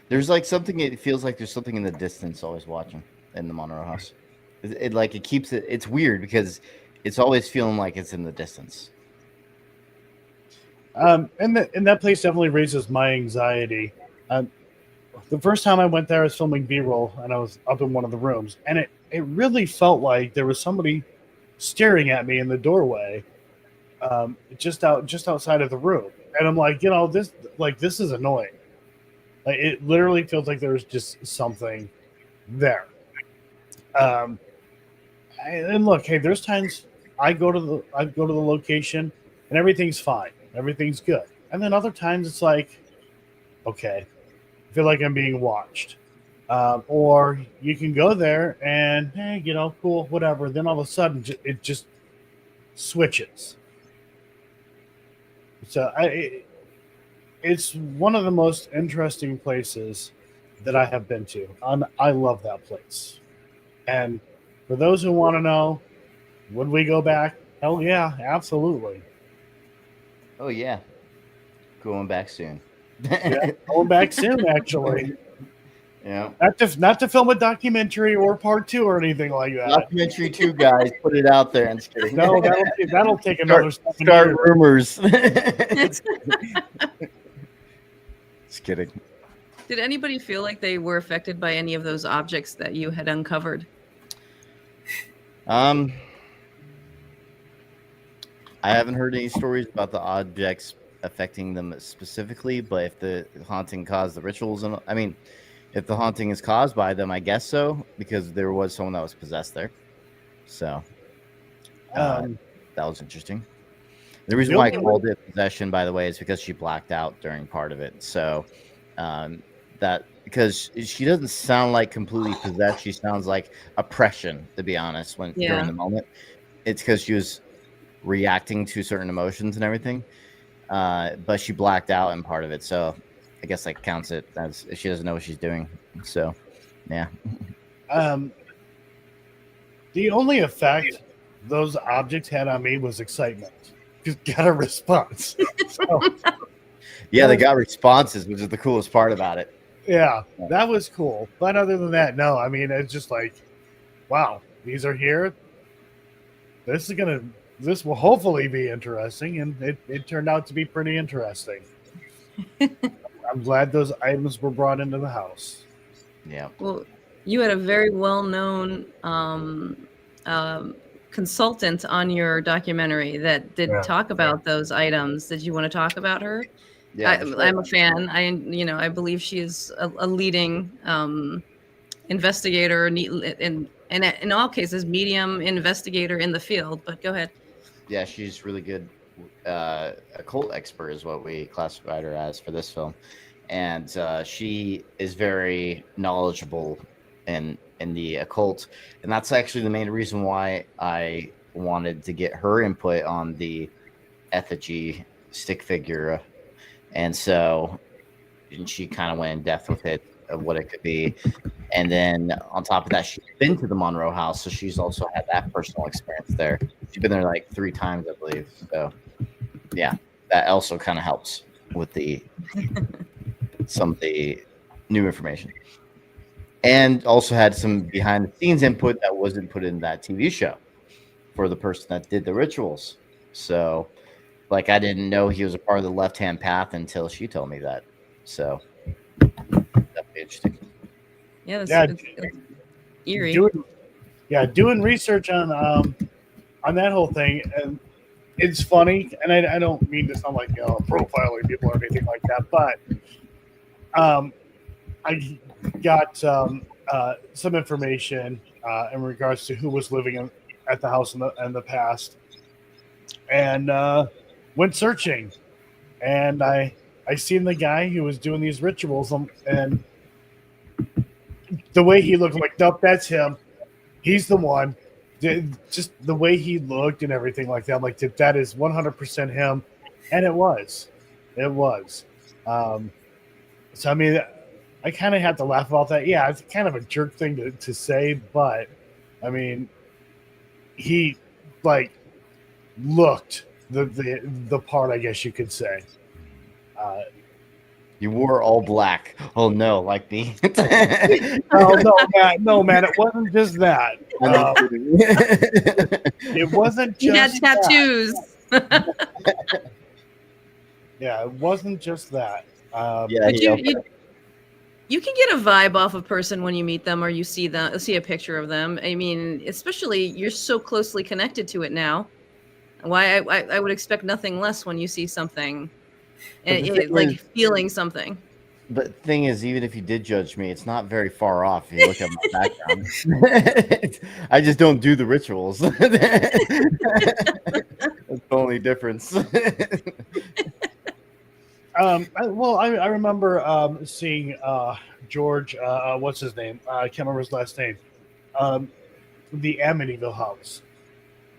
[SPEAKER 2] There's like something, it feels like there's something in the distance always watching in the Monroe house. It keeps it, it's weird because it's always feeling like it's in the distance.
[SPEAKER 3] And that place definitely raises my anxiety. The first time I went there, I was filming B-roll, and I was up in one of the rooms, and it really felt like there was somebody staring at me in the doorway, just outside of the room. And I'm like, this is annoying. Like, it literally feels like there's just something there. And look, hey, there's times I go to the location and everything's fine, everything's good, and then other times it's like, okay, I feel like I'm being watched. Or you can go there and hey, cool, whatever. Then all of a sudden it just switches. So it's one of the most interesting places that I have been to. I love that place. And for those who want to know, would we go back? Hell yeah, absolutely.
[SPEAKER 2] Oh yeah, going back soon.
[SPEAKER 3] Yeah, going back soon, actually.
[SPEAKER 2] Yeah.
[SPEAKER 3] Not to film a documentary or part 2 or anything like that.
[SPEAKER 2] Documentary 2, guys. Put it out there. I'm just kidding.
[SPEAKER 3] No, that'll take another 7
[SPEAKER 2] Start
[SPEAKER 3] years.
[SPEAKER 2] rumors. Just kidding.
[SPEAKER 4] Did anybody feel like they were affected by any of those objects that you had uncovered?
[SPEAKER 2] I haven't heard any stories about the objects affecting them specifically, but if the haunting caused the rituals, and I mean, if the haunting is caused by them, I guess so, because there was someone that was possessed there. So that was interesting. The reason why I called it possession, by the way, is because she blacked out during part of it. So that because she doesn't sound like completely possessed, she sounds like oppression, to be honest, during the moment. It's because she was reacting to certain emotions and everything, but she blacked out in part of it, so I guess that counts it as she doesn't know what she's doing. So yeah.
[SPEAKER 3] The only effect those objects had on me was excitement. Just got a response. So,
[SPEAKER 2] yeah, they got responses, which is the coolest part about it.
[SPEAKER 3] Yeah, that was cool. But other than that, no. I mean, it's just like, wow, these are here. This will hopefully be interesting, and it turned out to be pretty interesting. I'm glad those items were brought into the house.
[SPEAKER 2] Yeah.
[SPEAKER 4] Well, you had a very well-known consultant on your documentary that did talk about those items. Did you want to talk about her?
[SPEAKER 2] Yeah,
[SPEAKER 4] I'm a fan. I believe she is a leading investigator, and in all cases, medium investigator in the field. But go ahead.
[SPEAKER 2] Yeah, she's really good. A occult expert is what we classified her as for this film, and she is very knowledgeable in the occult, and that's actually the main reason why I wanted to get her input on the effigy stick figure. And so she kind of went in depth with it, of what it could be. And then on top of that, she's been to the Monroe house, so she's also had that personal experience there. She's been there like 3 times, I believe. So yeah, that also kind of helps with some of the new information. And also had some behind the scenes input that wasn't put in that TV show for the person that did the rituals. So like, I didn't know he was a part of the left-hand path until she told me that. So that'd be interesting.
[SPEAKER 4] Yeah, it's eerie.
[SPEAKER 3] Doing research on that whole thing, and it's funny. And I don't mean to sound like profiling people or anything like that, but I got some information in regards to who was living at the house in the past, and went searching, and I seen the guy who was doing these rituals, and the way he looked, I'm like, nope, that's him. He's the one. Just the way he looked and everything like that, I'm like, that is 100% him, and it was. So I mean, I kind of had to laugh about that. Yeah, it's kind of a jerk thing to say, but I mean, he like looked the part, I guess you could say.
[SPEAKER 2] You wore all black. Oh no, like me.
[SPEAKER 3] No, man, it wasn't just that. It wasn't just.
[SPEAKER 4] He had tattoos.
[SPEAKER 3] Yeah, it wasn't just that.
[SPEAKER 4] But you can get a vibe off a person when you meet them or you see a picture of them. I mean, especially you're so closely connected to it now. Why I would expect nothing less when you see something, like feeling something.
[SPEAKER 2] But the thing is, even if you did judge me, it's not very far off if you look at my background. I just don't do the rituals. That's the only difference.
[SPEAKER 3] I remember seeing George, what's his name? I can't remember his last name. The Amityville house.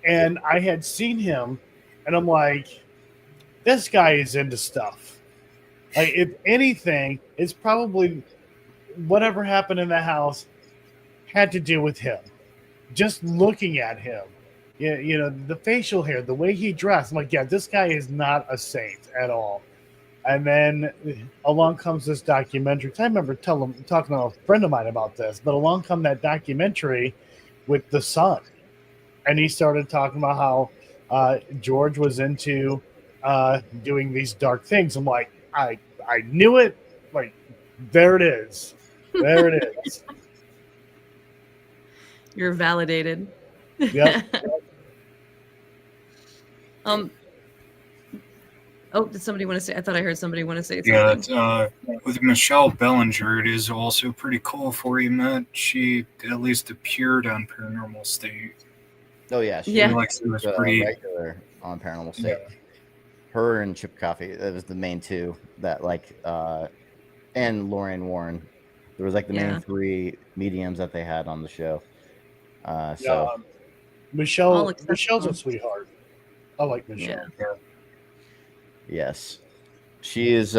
[SPEAKER 3] And I had seen him, and I'm like, this guy is into stuff. Like, if anything, it's probably whatever happened in the house had to do with him. Just looking at him, the facial hair, the way he dressed, I'm like, yeah, this guy is not a saint at all. And then along comes this documentary. I remember talking to a friend of mine about this, but along come that documentary with the son, and he started talking about how George was into doing these dark things. I'm like, I knew it. Like, there it is. There it is.
[SPEAKER 4] You're validated.
[SPEAKER 3] Yep.
[SPEAKER 4] Oh, did somebody want to say? I thought I heard somebody want to say
[SPEAKER 1] Yeah,
[SPEAKER 4] something.
[SPEAKER 1] with Michelle Bellinger, it is also pretty cool for you, Matt. She at least appeared on Paranormal State.
[SPEAKER 2] Oh yeah, she
[SPEAKER 4] Yeah.
[SPEAKER 1] Like she was
[SPEAKER 2] was
[SPEAKER 1] pretty.
[SPEAKER 2] regular on Paranormal State.
[SPEAKER 1] Yeah.
[SPEAKER 2] Her and Chip Coffey, that was the main two that and Lorraine Warren. There was like the
[SPEAKER 4] Yeah.
[SPEAKER 2] main three mediums that they had on the show.
[SPEAKER 3] Yeah.
[SPEAKER 2] So
[SPEAKER 3] Michelle's
[SPEAKER 4] acceptable.
[SPEAKER 3] a sweetheart. I like Michelle.
[SPEAKER 4] Yeah.
[SPEAKER 2] yes, she is.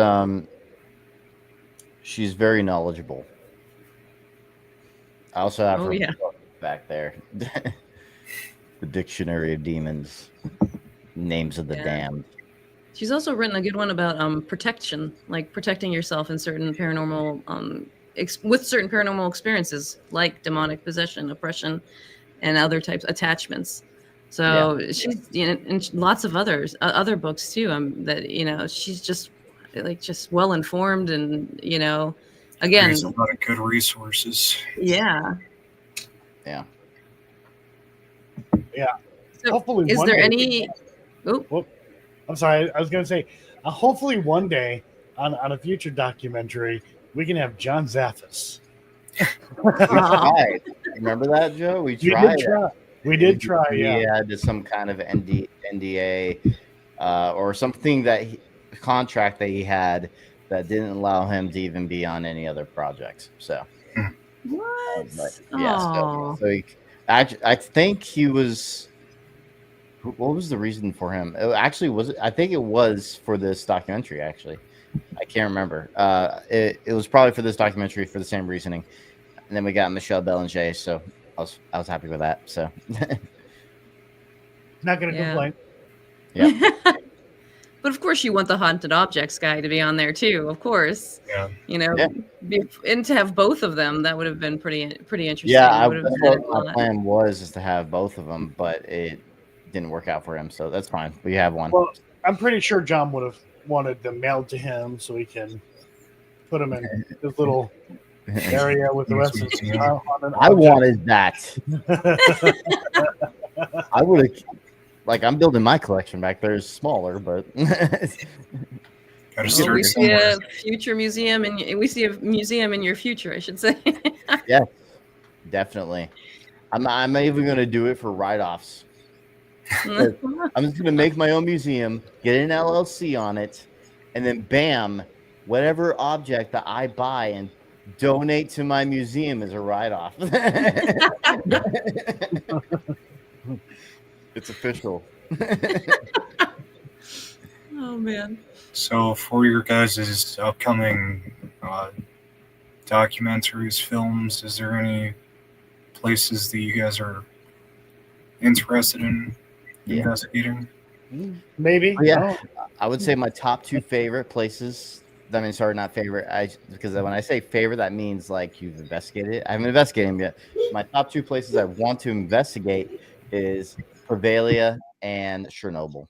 [SPEAKER 2] She's very knowledgeable. I also have
[SPEAKER 4] Oh,
[SPEAKER 2] her
[SPEAKER 4] yeah.
[SPEAKER 2] book back there, the Dictionary of Demons, Names of the
[SPEAKER 4] Yeah.
[SPEAKER 2] Damned.
[SPEAKER 4] She's also written a good one about protection, like protecting yourself in certain paranormal with certain paranormal experiences, like demonic possession, oppression, and other types attachments. So she's and lots of other books too. That she's just well informed, and again,
[SPEAKER 1] There's a lot of good resources.
[SPEAKER 4] yeah.
[SPEAKER 2] Yeah.
[SPEAKER 4] So
[SPEAKER 3] Hopefully,
[SPEAKER 4] is
[SPEAKER 3] one
[SPEAKER 4] there
[SPEAKER 3] day-
[SPEAKER 4] any? Oh,
[SPEAKER 3] I'm sorry. I was going to say, hopefully one day on a future documentary, we can have John Zaffis.
[SPEAKER 2] We tried. Remember that, Joe? We
[SPEAKER 3] We
[SPEAKER 2] tried.
[SPEAKER 3] did try. We did try.
[SPEAKER 2] He
[SPEAKER 3] Yeah.
[SPEAKER 2] had some kind of NDA or something contract that he had that didn't allow him to even be on any other projects. So,
[SPEAKER 4] what?
[SPEAKER 2] but, yeah.
[SPEAKER 4] Aw.
[SPEAKER 2] So I think he was. What was the reason for him? I think it was for this documentary. Actually, I can't remember. It was probably for this documentary for the same reasoning. And then we got Michelle Bellinger, so I was happy with that. So,
[SPEAKER 3] Not going to
[SPEAKER 4] Yeah.
[SPEAKER 3] complain.
[SPEAKER 2] yeah.
[SPEAKER 4] But of course, you want the haunted objects guy to be on there too. Of course,
[SPEAKER 1] Yeah.
[SPEAKER 4] And to have both of them, that would have been pretty interesting.
[SPEAKER 2] Yeah,
[SPEAKER 4] It would have
[SPEAKER 2] that's
[SPEAKER 4] added a
[SPEAKER 2] what my
[SPEAKER 4] lot.
[SPEAKER 2] plan was, is to have both of them, but it didn't work out for him, so that's fine. We have one.
[SPEAKER 3] Well, I'm pretty sure John would have wanted them mailed to him so he can put them in his little area with the rest of his
[SPEAKER 1] Yeah.
[SPEAKER 2] I wanted that. I would have, I'm building my collection back there. It's smaller, but
[SPEAKER 1] Gotta
[SPEAKER 4] Well,
[SPEAKER 1] start
[SPEAKER 4] we see
[SPEAKER 1] somewhere.
[SPEAKER 4] a future museum, and we see a museum in your future, I should say.
[SPEAKER 2] definitely. I'm even going to do it for write-offs. I'm just going to make my own museum, get an LLC on it, and then bam, whatever object that I buy and donate to my museum is a write-off. It's official.
[SPEAKER 4] Oh man.
[SPEAKER 1] So for your guys' upcoming documentaries, films, is there any places that you guys are interested in investigating?
[SPEAKER 3] Maybe.
[SPEAKER 2] Yeah.
[SPEAKER 3] Oh,
[SPEAKER 2] I would say my top two favorite places. I mean, sorry, not favorite. Because when I say favorite, that means like you've investigated it. I haven't investigated them yet. My top two places I want to investigate is Prevalia and Chernobyl.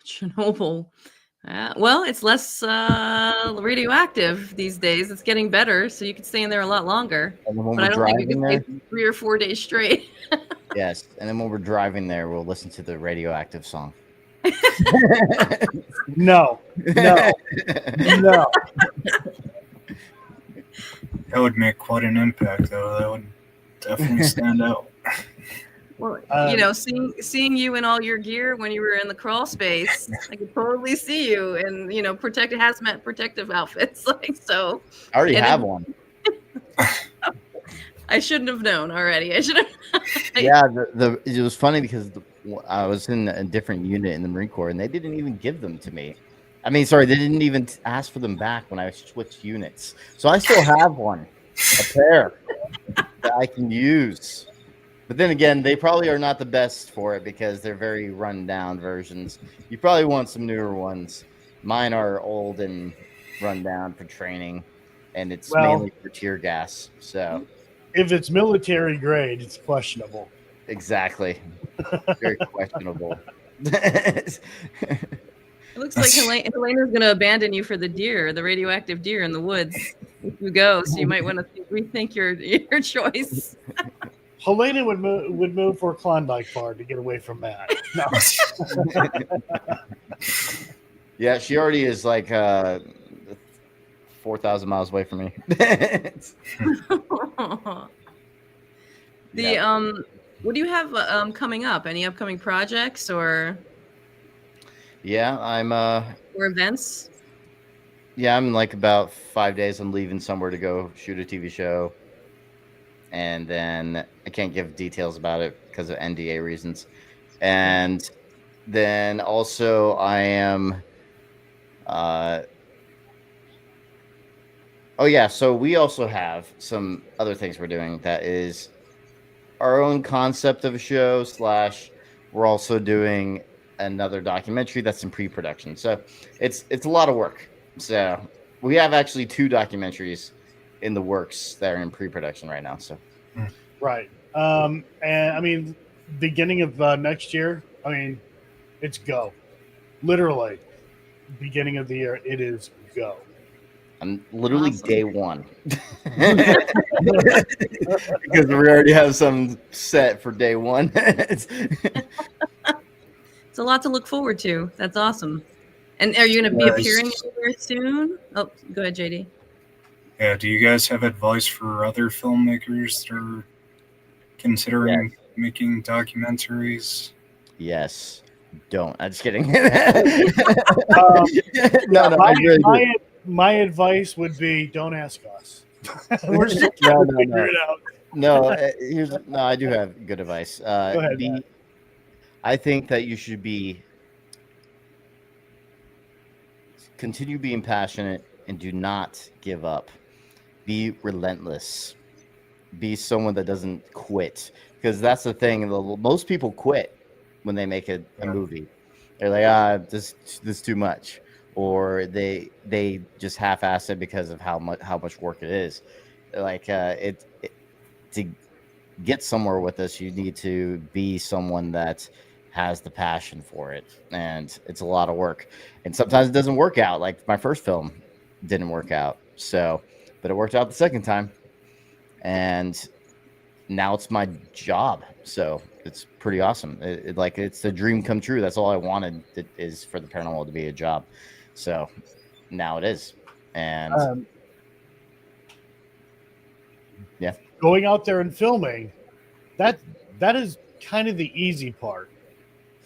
[SPEAKER 4] Chernobyl. Well, it's less radioactive these days. It's getting better, so you can stay in there a lot longer.
[SPEAKER 2] And then when
[SPEAKER 4] But I
[SPEAKER 2] we're
[SPEAKER 4] don't think you
[SPEAKER 2] driving
[SPEAKER 4] can
[SPEAKER 2] there,
[SPEAKER 4] stay 3 or 4 days straight.
[SPEAKER 2] yes. And then when we're driving there, we'll listen to the radioactive song.
[SPEAKER 3] no. No. No.
[SPEAKER 1] That would make quite an impact, though. That would definitely stand out.
[SPEAKER 4] Well,
[SPEAKER 3] Um,
[SPEAKER 4] seeing you in all your gear when you were in the crawl space, I could totally see you in hazmat protective outfits. So.
[SPEAKER 2] I already
[SPEAKER 4] And
[SPEAKER 2] have
[SPEAKER 4] then-
[SPEAKER 2] one.
[SPEAKER 4] I shouldn't have known already. I should have.
[SPEAKER 2] Yeah, it was funny because I was in a different unit in the Marine Corps, and they didn't even give them to me. I mean, sorry, they didn't even ask for them back when I switched units. So I still have one, a pair that I can use. But then again, they probably are not the best for it because they're very run down versions. You probably want some newer ones. Mine are old and run down for training, and it's
[SPEAKER 3] Well-
[SPEAKER 2] mainly for tear gas. So
[SPEAKER 3] If it's military grade, it's questionable.
[SPEAKER 2] exactly, very questionable.
[SPEAKER 4] It looks like Helena's going to abandon you for the deer, the radioactive deer in the woods. If you go, so you might want to rethink your choice.
[SPEAKER 3] Helena would move for a Klondike bar to get away from that. No.
[SPEAKER 2] Yeah, she already is like 4,000 miles away from me. Yeah.
[SPEAKER 4] What do you have coming up? Any upcoming projects or
[SPEAKER 2] Yeah, I'm
[SPEAKER 4] events?
[SPEAKER 2] yeah, I'm like about 5 days. I'm leaving somewhere to go shoot a TV show, and then I can't give details about it because of NDA reasons. And then also I am oh yeah, so we also have some other things we're doing that is our own concept of a show slash we're also doing another documentary that's in pre-production. So it's a lot of work. So we have actually 2 documentaries in the works that are in pre-production right now. So
[SPEAKER 3] Right. And I mean, beginning of next year, I mean, it's go. Literally, beginning of the year, it is go.
[SPEAKER 2] I'm literally
[SPEAKER 4] Awesome.
[SPEAKER 2] day one because we already have some set for day one.
[SPEAKER 4] It's a lot to look forward to. That's awesome. And are you going to be
[SPEAKER 1] Nice.
[SPEAKER 4] appearing anywhere soon? Oh, go ahead, JD.
[SPEAKER 1] Yeah, do you guys have advice for other filmmakers that are considering making documentaries?
[SPEAKER 2] Yes. Don't. I'm just kidding.
[SPEAKER 3] No,
[SPEAKER 2] I really do.
[SPEAKER 3] my advice would be don't ask us. We're still
[SPEAKER 2] No,
[SPEAKER 3] trying to figure it out.
[SPEAKER 2] No, I do have good advice.
[SPEAKER 3] Go ahead, Matt.
[SPEAKER 2] I think that you should continue being passionate and do not give up. Be relentless. Be someone that doesn't quit, because that's the thing. Most people quit when they make a movie. They're like, this is too much, or they just half-ass it because of how much work it is. Like to get somewhere with this, you need to be someone that has the passion for it, and it's a lot of work. And sometimes it doesn't work out. Like my first film didn't work out, but it worked out the second time, and now it's my job. So it's pretty awesome. It's the dream come true. That's all I wanted is for the paranormal to be a job. So now it is. And
[SPEAKER 3] Going out there and filming, that is kind of the easy part.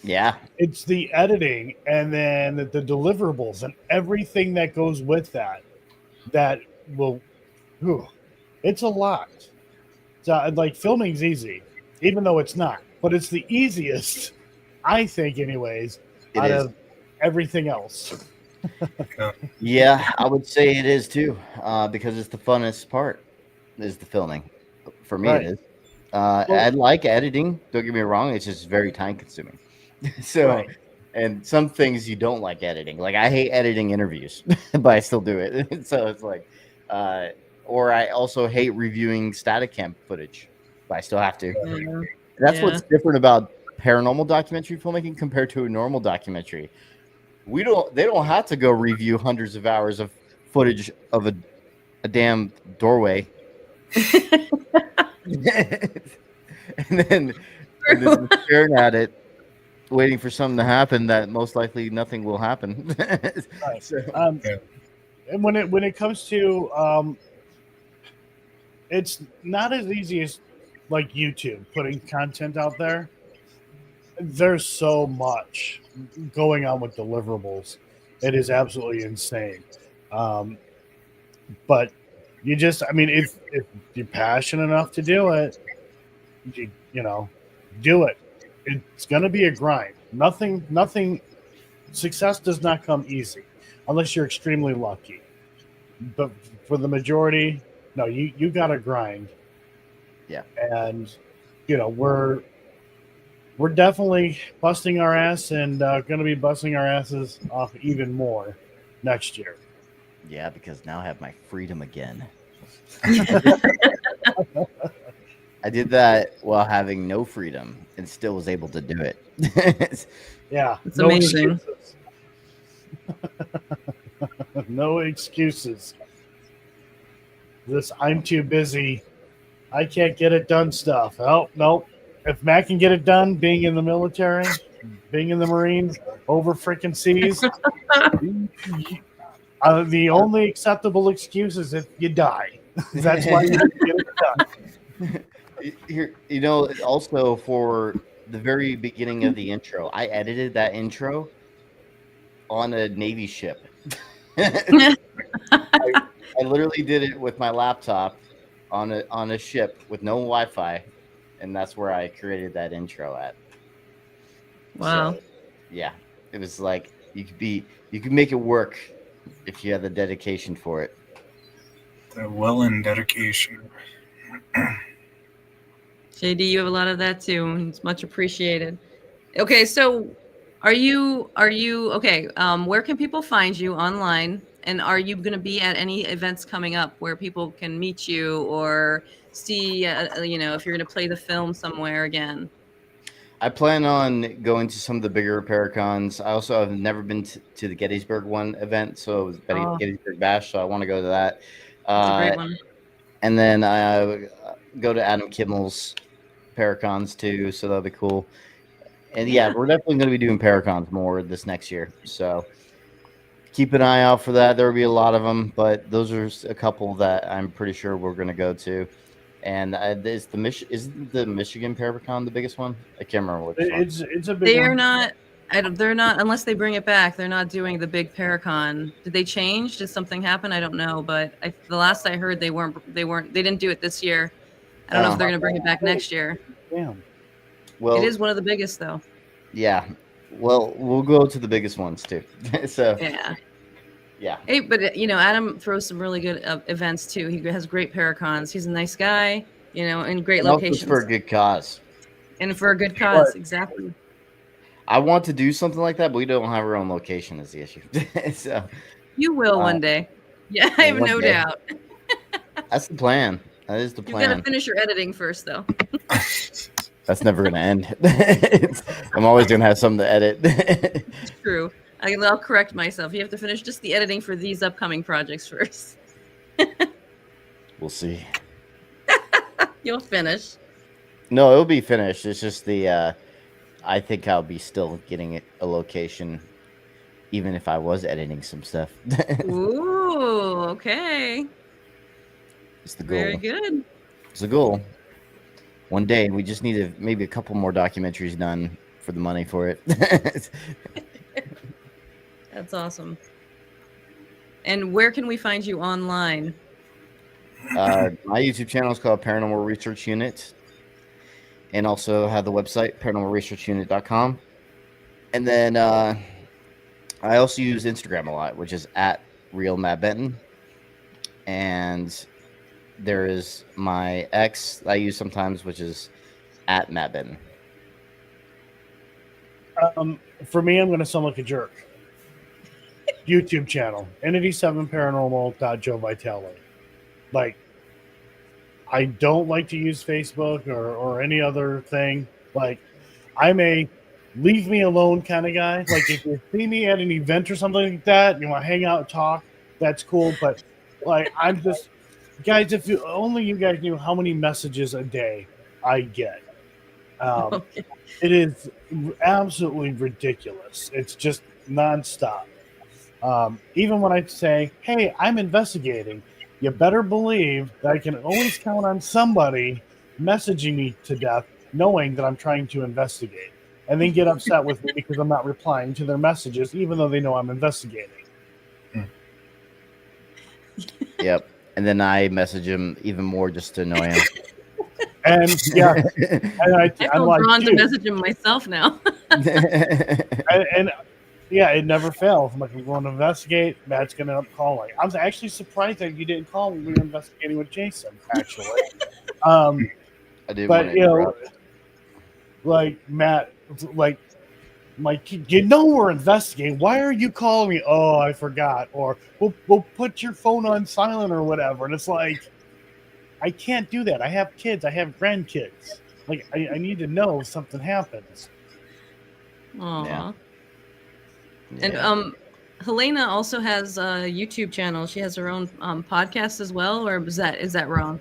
[SPEAKER 2] yeah,
[SPEAKER 3] It's the editing and then the deliverables and everything that goes with that will it's a lot. So, like, filming's easy, even though it's not, but it's the easiest, I think, anyways, out of everything else.
[SPEAKER 2] yeah, I would say it is too, because it's the funnest part is the filming. For me,
[SPEAKER 3] Right.
[SPEAKER 2] it is. I like editing. Don't get me wrong; it's just very time consuming. So,
[SPEAKER 3] Right.
[SPEAKER 2] and some things you don't like editing. Like I hate editing interviews, but I still do it. So it's like, or I also hate reviewing static cam footage, but I still have to.
[SPEAKER 4] Yeah.
[SPEAKER 2] That's what's different about paranormal documentary filmmaking compared to a normal documentary. They don't have to go review hundreds of hours of footage of a damn doorway. and then staring at it, waiting for something to happen that most likely nothing will happen.
[SPEAKER 3] Right.
[SPEAKER 2] So,
[SPEAKER 3] And when it comes to it's not as easy as like YouTube putting content out there. There's so much going on with deliverables. It is absolutely insane. But you just, I mean, if you're passionate enough to do it, you know, do it. It's going to be a grind. Nothing. Success does not come easy unless you're extremely lucky. But for the majority, no, you got to grind.
[SPEAKER 2] Yeah.
[SPEAKER 3] And we're definitely busting our ass and going to be busting our asses off even more next year.
[SPEAKER 2] Yeah, because now I have my freedom again. I did that while having no freedom and still was able to do it.
[SPEAKER 3] Yeah,
[SPEAKER 4] It's
[SPEAKER 3] no
[SPEAKER 4] amazing.
[SPEAKER 3] excuses. No excuses. This I'm too busy. I can't get it done stuff. Oh, nope. If Matt can get it done, being in the military, being in the Marines, over freaking seas, the only acceptable excuse is if you die. That's why you didn't get it done.
[SPEAKER 2] Here, you know, also for the very beginning of the intro, I edited that intro on a Navy ship. I literally did it with my laptop on a ship with no Wi-Fi, and that's where I created that intro at.
[SPEAKER 4] Wow.
[SPEAKER 2] So, yeah, it was like you could make it work if you have the dedication for it.
[SPEAKER 1] The will and dedication.
[SPEAKER 4] JD, you have a lot of that too, and it's much appreciated. Okay, so are you okay? Where can people find you online? And are you going to be at any events coming up where people can meet you or see, if you're going to play the film somewhere again?
[SPEAKER 2] I plan on going to some of the bigger Paracons. I also have never been to the Gettysburg one event, so it was
[SPEAKER 4] Oh,
[SPEAKER 2] Gettysburg Bash, so I want to go to that.
[SPEAKER 4] that's a great one.
[SPEAKER 2] And then I go to Adam Kimmel's Paracons too, so that'll be cool. And yeah, we're definitely going to be doing Paracons more this next year, so keep an eye out for that. There will be a lot of them, but those are a couple that I'm pretty sure we're going to go to. And isn't the Michigan Paracon the biggest one? I can't remember which one.
[SPEAKER 3] It's a big
[SPEAKER 4] They're
[SPEAKER 3] one.
[SPEAKER 4] not. They're not unless they bring it back. They're not doing the big Paracon. Did they change? Did something happen? I don't know. But the last I heard, they didn't do it this year. I don't know if they're going to bring it back next year.
[SPEAKER 3] Damn.
[SPEAKER 2] Well,
[SPEAKER 4] It is one of the biggest, though.
[SPEAKER 2] Yeah. Well, we'll go to the biggest ones too. So yeah.
[SPEAKER 4] Hey, but Adam throws some really good events too. He has great Paracons. He's a nice guy, and great
[SPEAKER 2] And also
[SPEAKER 4] locations.
[SPEAKER 2] for a good cause.
[SPEAKER 4] And for a good cause, exactly.
[SPEAKER 2] I want to do something like that, but we don't have our own location is the issue. So
[SPEAKER 4] you will one day. Yeah, I have no doubt.
[SPEAKER 2] That's the plan. That is the plan.
[SPEAKER 4] You got to finish your editing first, though.
[SPEAKER 2] That's never going to end. I'm always going to have something to edit.
[SPEAKER 4] It's true. I'll correct myself. You have to finish just the editing for these upcoming projects first.
[SPEAKER 2] We'll see.
[SPEAKER 4] You'll finish.
[SPEAKER 2] No, it'll be finished. It's just I think I'll be still getting a location, even if I was editing some stuff.
[SPEAKER 4] Ooh, okay.
[SPEAKER 2] It's the goal.
[SPEAKER 4] Very good.
[SPEAKER 2] It's the goal. One day, we just need maybe a couple more documentaries done for the money for it.
[SPEAKER 4] That's awesome. And where can we find you online?
[SPEAKER 2] My YouTube channel is called Paranormal Research Unit, and also have the website paranormalresearchunit.com. And then I also use Instagram a lot, which is at Real Matt Benton. And there is my X I use sometimes, which is at Matt Benton.
[SPEAKER 3] For me, I'm going to sound like a jerk. YouTube channel, Entity7Paranormal.Joe Vitale. Like, I don't like to use Facebook or any other thing. Like, I'm a leave me alone kind of guy. Like, if you see me at an event or something like that, you want to hang out and talk, that's cool. But, like, I'm just, guys, if you only you guys knew how many messages a day I get.
[SPEAKER 4] Okay.
[SPEAKER 3] It is absolutely ridiculous. It's just nonstop. Even when I say, hey, I'm investigating, you better believe that I can always count on somebody messaging me to death, knowing that I'm trying to investigate, and then get upset with me because I'm not replying to their messages, even though they know I'm investigating.
[SPEAKER 2] Yep. And then I message him even more just to annoy him.
[SPEAKER 3] And yeah, and
[SPEAKER 4] I feel
[SPEAKER 3] I'm like,
[SPEAKER 4] drawn to
[SPEAKER 3] dude.
[SPEAKER 4] message him myself now.
[SPEAKER 3] and yeah, it never fails. I'm like, I'm going to investigate. Matt's going to end up calling. I was actually surprised that you didn't call when we were investigating with Jason, actually.
[SPEAKER 2] I did,
[SPEAKER 3] but, you know, like, Matt, like, I'm like, you know we're investigating. Why are you calling me? Oh, I forgot. Or we'll put your phone on silent or whatever. And it's like, I can't do that. I have kids. I have grandkids. Like, I need to know if something happens.
[SPEAKER 4] Aw.
[SPEAKER 2] Yeah.
[SPEAKER 4] And Helena also has a YouTube channel. She has her own podcast as well, or is that wrong?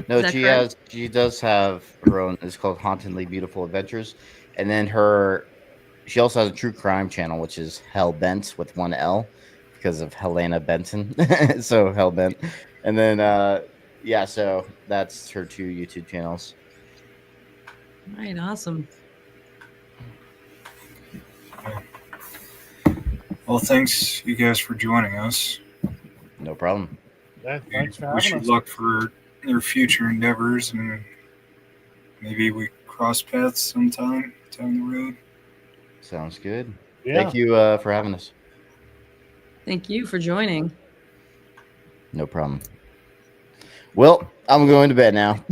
[SPEAKER 2] No,
[SPEAKER 4] Is that correct?
[SPEAKER 2] she does have her own. It's called Hauntingly Beautiful Adventures, and then she also has a true crime channel, which is Hellbent with one L because of Helena Benton. So Hellbent, and then yeah, so that's her 2 YouTube channels.
[SPEAKER 4] All right, awesome.
[SPEAKER 1] Well, thanks you guys for joining us.
[SPEAKER 2] No problem.
[SPEAKER 3] Yeah, thanks for
[SPEAKER 1] Wish
[SPEAKER 3] having
[SPEAKER 1] you
[SPEAKER 3] us.
[SPEAKER 1] luck for your future endeavors, and maybe we cross paths sometime down the road.
[SPEAKER 2] Sounds good.
[SPEAKER 3] Yeah.
[SPEAKER 2] Thank you for having us.
[SPEAKER 4] Thank you for joining.
[SPEAKER 2] No problem. Well, I'm going to bed now.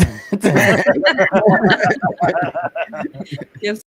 [SPEAKER 4] Yes.